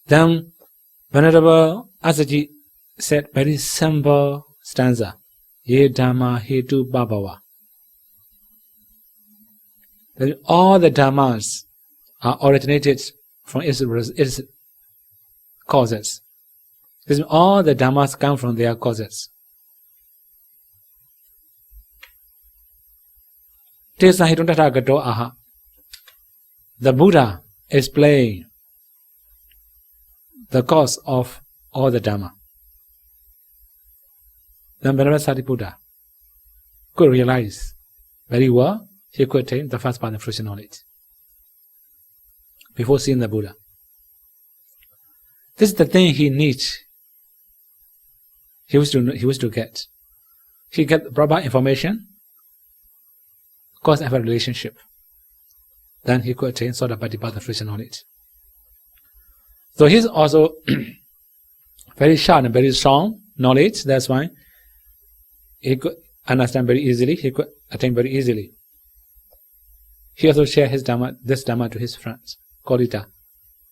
Then Venerable Asaji said very simple stanza, Ye Dhamma Hetu Bhava. That all the dhammas are originated from its causes. This means all the dhammas come from their causes. The Buddha explained the cause of all the dhamma. Then Venerable Sariputta could realize very well he could attain the first part of fruition knowledge before seeing the Buddha. This is the thing he needs. He was to get. He get proper information, cause and effect relationship. Then he could attain sort of Patipata fruition knowledge. So he's also very sharp and very strong knowledge. That's why he could understand very easily. He could attain very easily. He also shared his Dhamma, this Dhamma to his friends, Kovida,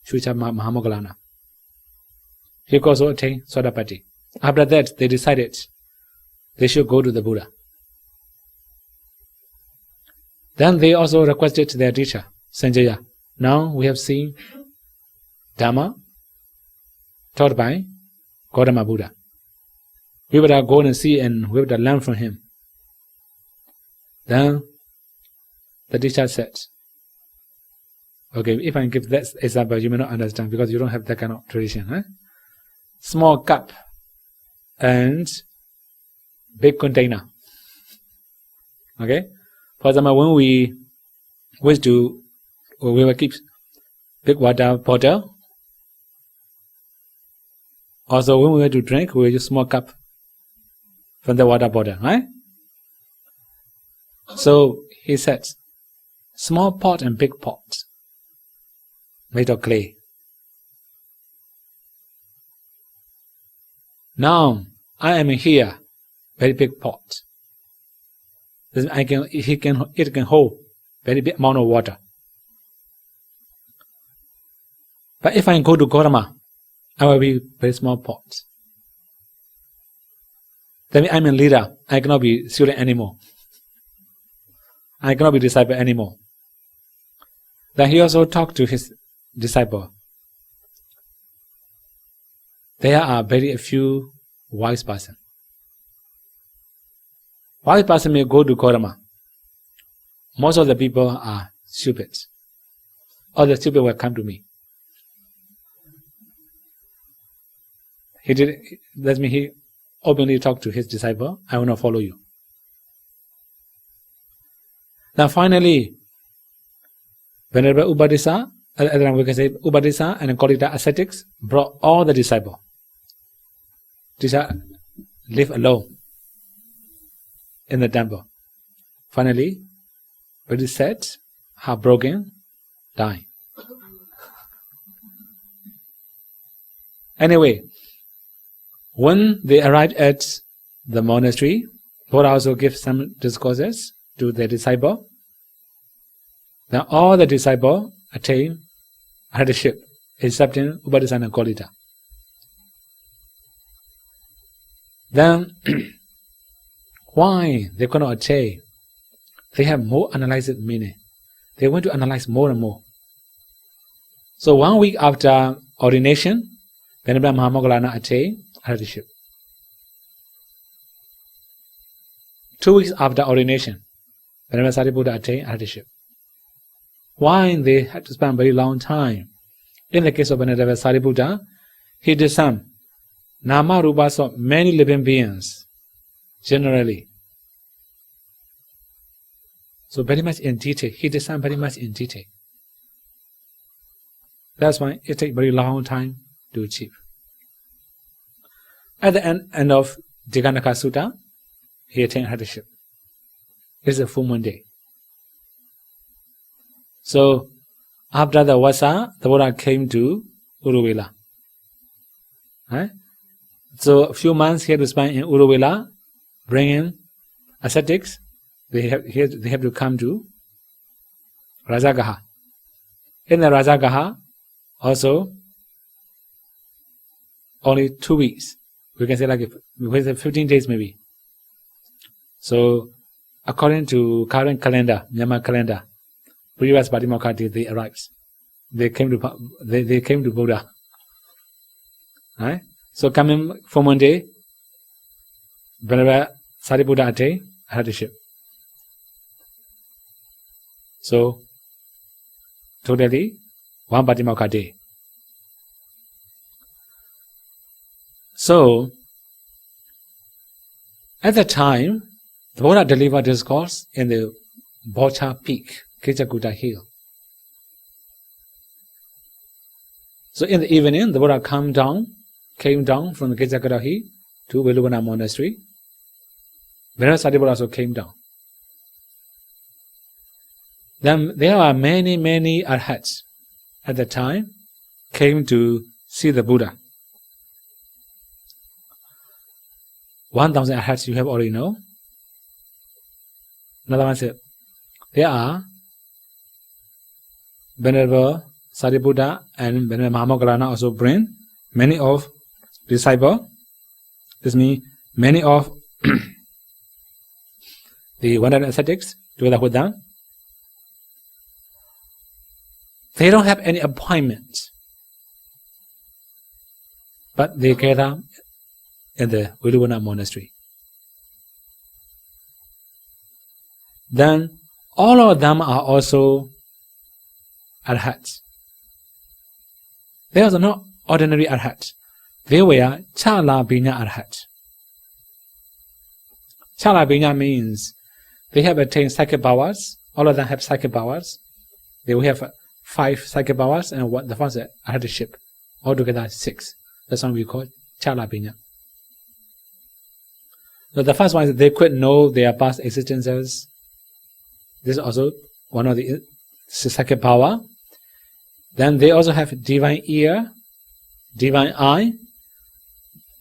Shucha Mahamoggallana. He could also attain Sodapati. After that, they decided they should go to the Buddha. Then they also requested their teacher, Sanjaya. Now we have seen Dhamma taught by Gautama Buddha. We better go and see and we better learn from him. Then the teacher said, okay, if I give that example, you may not understand because you don't have that kind of tradition. Huh? Small cup and big container. Okay? For example, when we will keep big water bottle. Also, when we want to drink, we will use small cup from the water bottle, right? So he said, small pot and big pot made of clay. Now I am here, very big pot. It can hold very big amount of water. But if I go to Gautama, I will be very small pot. That means I'm a leader. I cannot be student anymore. I cannot be disciple anymore. Then he also talked to his disciple. There are very few wise person. Wise person may go to Gautama. Most of the people are stupid. All the stupid will come to me. That means he openly talked to his disciple, I will not follow you. Now finally, Venerable Upadisa, we can say Upadisa and Kovida ascetics brought all the disciples. Teacher live alone in the temple. Finally, very sad, heartbroken, dying. Anyway, when they arrived at the monastery, Buddha also gave some discourses to their disciple. Then all the disciples attained headship, excepting Upadisa and Kovida. Then, why they could not attain? They have more analyzed meaning. They want to analyze more and more. So 1 week after ordination, Venerable Mahamoggallana attained headship. 2 weeks after ordination, Venerable Sariputta attained headship. Why they had to spend a very long time? In the case of Venerable Sariputta, he did some. Nama Rupa saw many living beings, generally. So very much in detail. He did some very much in detail. That's why it takes very long time to achieve. At the end of Diganaka Sutta, he attained arhatship. It's a full moon day. So after the Vassa, the Buddha came to Uruvela. Right? So a few months he had to spend in Uruvela, bringing ascetics. They have to come to Rajagaha. In the Rajagaha, also only 2 weeks. We can say like 15 days maybe. So according to current calendar, Myanmar calendar, previous Patimokkha they arrived. They came to Buddha. Right? So coming from one day, Venerable Sariputta attained arhatship. So totally one Patimokkha day. So at the time, the Buddha delivered discourse in the Bocha Peak, Kijakuta Hill. So in the evening, the Buddha came down from the Kijakuta Hill to Veluvana Monastery. Venerable Sariputta also came down. Then there are many arhats at the time came to see the Buddha. 1,000 arhats you have already know. Another one said, there are Venerable Sariputta and Venerable Mahamoggallana also bring many of disciples. This means many of the 100 ascetics together with them. They don't have any appointment, but they gather in the Veluvana Monastery. Then all of them are also arhats. They are not ordinary arhats. They were Chala Binya arhat. Chala Binya means they have attained psychic powers. All of them have psychic powers. They will have 5 psychic powers and the first arhatship. Altogether 6. That's what we call Chala Binya. So the first one is they could know their past existences. This is also one of the psychic power. Then they also have divine ear, divine eye.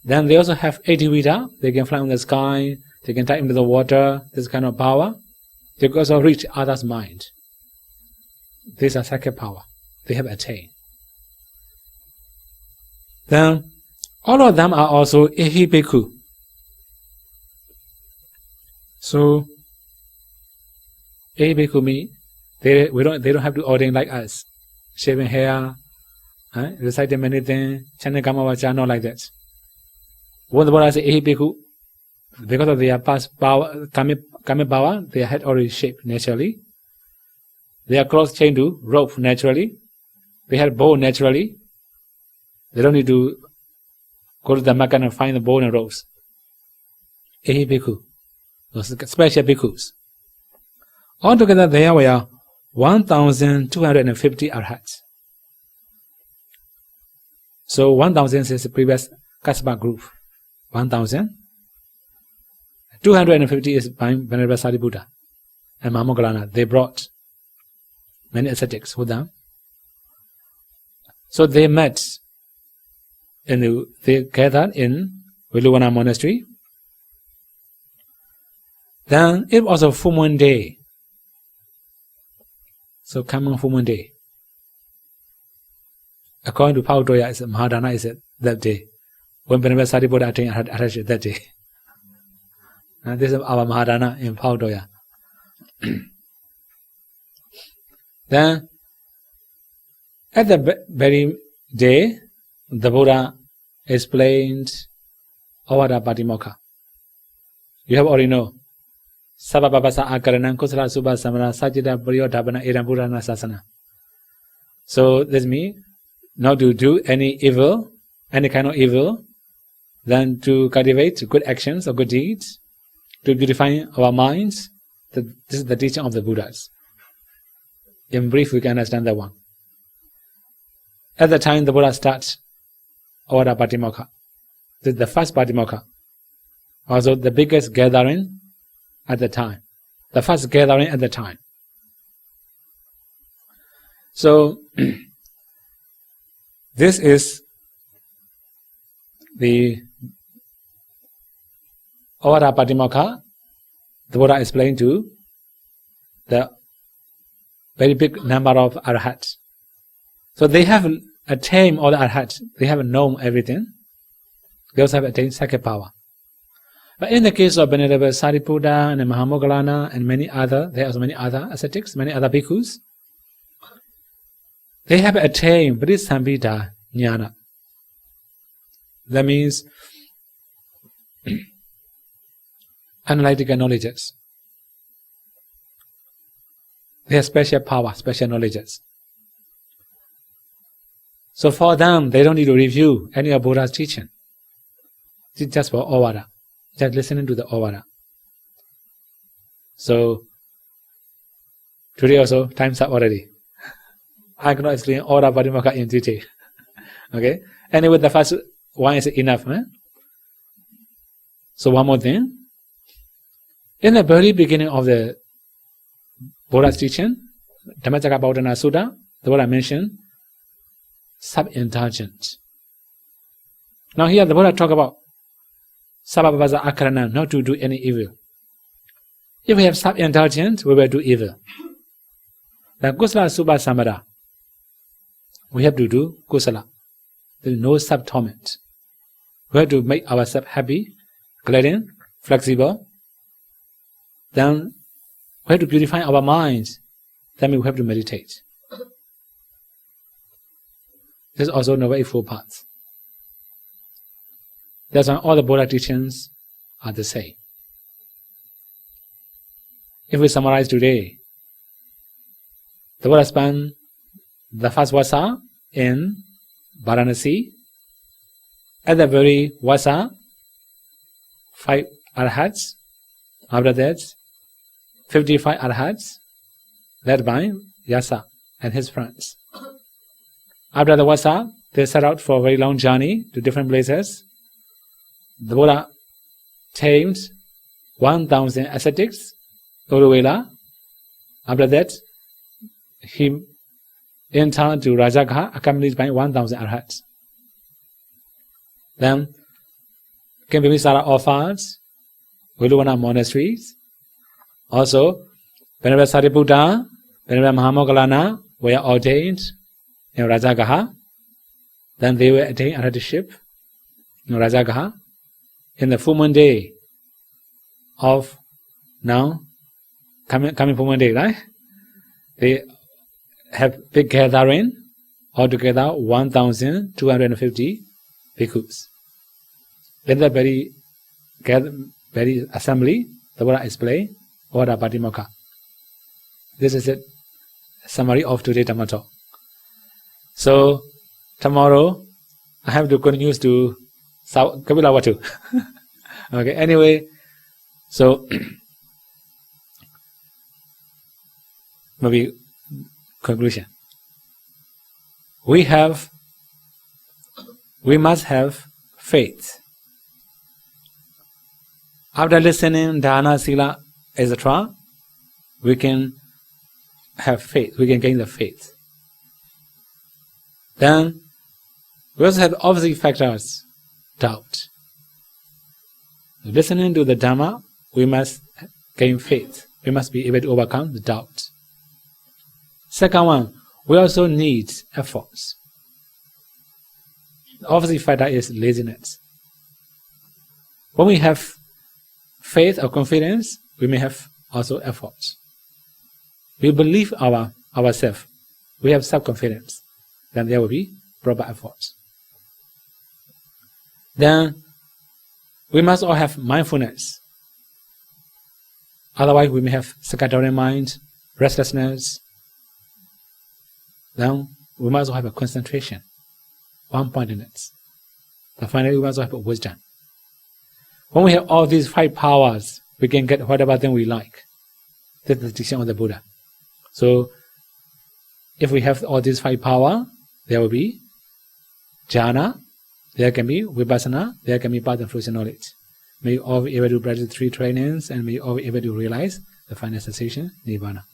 Then they also have Adivita. They can fly in the sky. They can dive into the water. This kind of power. They can also reach others' mind. These are psychic power. They have attained. Then all of them are also Ehibhikkhu. So Ehibhikkhu means they don't have to ordain like us, shaving hair, reciting many things, chanting Kamavacha, not like that. When the Buddha says Ehibhikkhu, because of their past power, karmic power, their head already shaped naturally. Their clothes chained to rope naturally. They had bow naturally. They don't need to go to the market and find the bow and ropes. Ehibhikkhu. Special bhikkhus. Altogether there were 1,250 arhats. So 1,000 is the previous Kaspa group. 1,000. 250 is by Venerable Sariputta and Mahamoggallana. They brought many ascetics with them. So they met and they gathered in Veluvana Monastery. Then it was a full moon day. So coming full moon day. According to Pa-Auk Mahadana is that day. When Venerable Sariputta attained arhatship that day. And this is our Mahadana in Pa-Auk. Then at the very day, the Buddha explained Avada Patimokkha. You have already know. Sabababasa Akaranam Kusala Subha Samana Sajida Puriyo Dhabana Iram Purana Sasana. So this means not to do any evil any kind of evil, then to cultivate good actions or good deeds, to beautify our minds. This is the teaching of the Buddhas. In brief, we can understand that one. At the time the Buddha starts Order Patimokkha, this is the first Patimokkha, also the biggest gathering at the time, the first gathering at the time. So, this is the Order Patimokkha the Buddha explained to the very big number of arhats. So they have attained all the arhats, they have known everything. They also have attained Sakya power. But in the case of Venerable Sariputta and Mahamoggallana and many other, there are also many other ascetics, many other bhikkhus, they have attained Parisambhita Jnana. That means analytical knowledges. They have special power, special knowledges. So for them, they don't need to review any of Buddha's teaching. It's just for Ovada, just listening to the Ovada. So today also, time's up already. I cannot explain Order Patimokkha in detail. Okay? Anyway, the first one is enough. So one more thing. In the very beginning of the Buddha's teaching, Dhammacakkappavattana Sutta, the Buddha mentioned sub-indulgence. Now here the Buddha talk about sababhasa akarana, not to do any evil. If we have sub-indulgence, we will do evil. The kusala subha samara, we have to do kusala. There is no sub-torment. We have to make ourselves happy, glad, flexible. Then we have to purify our minds. Then we have to meditate. This is also Noble Eightfold Path. That's why all the Buddha teachings are the same. If we summarize today, the Buddha spent the first Vassa in Varanasi. At the very Vassa, 5 arhats. After that, 55 arhats, led by Yasa and his friends. After the Vassa, they set out for a very long journey to different places. The Buddha tamed 1,000 ascetics, Uruvela. After that, he entered to Rajagaha, accompanied by 1,000 arhats. Then came Bimbisara orphans, Veluvana monasteries. Also, Venerable Sariputta, Venerable Mahamoggallana were ordained in Rajagaha. Then they were attained arhatship in Rajagaha. In the full moon day of now, coming full moon day, right? They have big gathering, altogether 1,250 bhikkhus. In that very assembly, the Buddha explained Order Patimokkha. This is a summary of today's Dhamma talk. So tomorrow I have to continue to Kapilavatthu. Okay, anyway, so maybe conclusion. We must have faith. After listening dana, sila, etc., we can have faith. We can gain the faith. Then we also have opposite factors, doubt. Listening to the Dhamma, we must gain faith. We must be able to overcome the doubt. Second one, we also need efforts. The opposite factor is laziness. When we have faith or confidence, we may have also efforts. We believe ourselves. We have self-confidence. Then there will be proper efforts. Then we must all have mindfulness. Otherwise we may have scattered mind, restlessness. Then we must all have a concentration, one pointedness. The final is also have wisdom. When we have all these 5 powers, we can get whatever thing we like. That's the teaching of the Buddha. So, if we have all these 5 powers, there will be jhana, there can be vipassana, there can be path and fruition knowledge. May you all be able to practice 3 trainings, and may you all be able to realize the final sensation, nibbana.